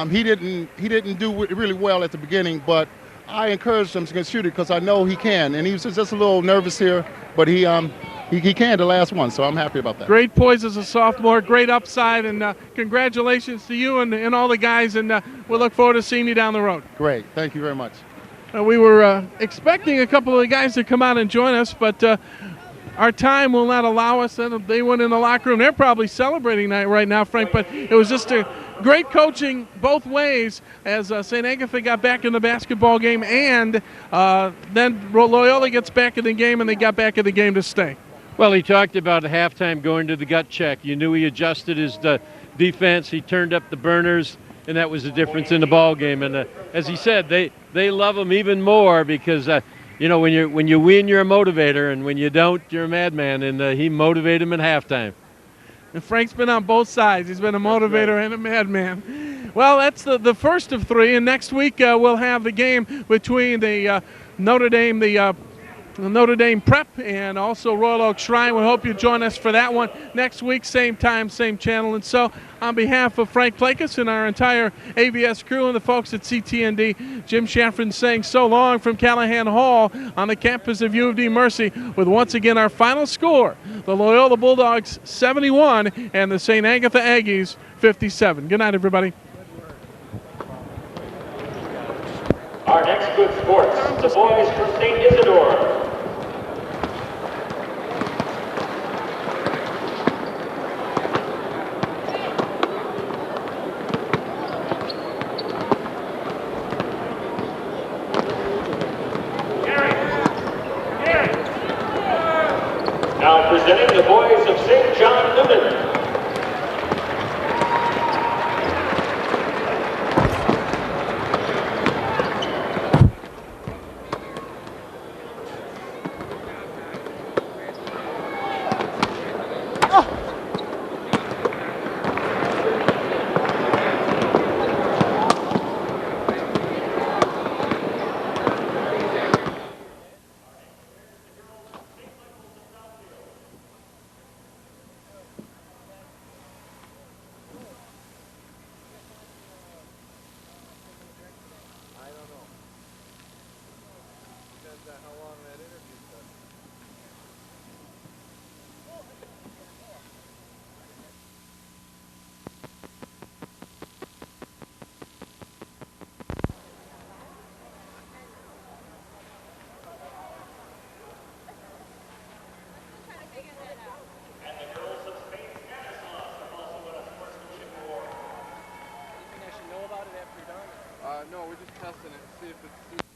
he didn't do really well at the beginning, but I encouraged him to shoot it because I know he can, and he was just a little nervous here, but he can the last one, so I'm happy about that. Great poise as a sophomore, great upside, and congratulations to you and all the guys, and we'll look forward to seeing you down the road. Great, thank you very much. We were expecting a couple of the guys to come out and join us, but our time will not allow us. They went in the locker room. They're probably celebrating that right now, Frank, but it was just a great coaching both ways as St. Agatha got back in the basketball game, and then Loyola gets back in the game, and they got back in the game to stay. Well, he talked about at halftime going to the gut check. You knew he adjusted his defense. He turned up the burners, and that was the difference in the ball game. And as he said, they love him even more because when you win, you're a motivator, and when you don't, you're a madman. And he motivated him at halftime. And Frank's been on both sides. He's been a motivator and a madman. Well, that's the first of 3, and next week we'll have the game between the Notre Dame Prep and also Royal Oak Shrine. We hope you join us for that one next week, same time, same channel. And so on behalf of Frank Plakas and our entire AVS crew and the folks at CTND, Jim Shaffrin saying so long from Callahan Hall on the campus of U of D Mercy with once again our final score, the Loyola Bulldogs 71 and the St. Agatha Aggies 57. Good night, everybody. Our next good sports, the boys from St. Isidore. Now presenting the boys of St. John Newman. testing it, see if it's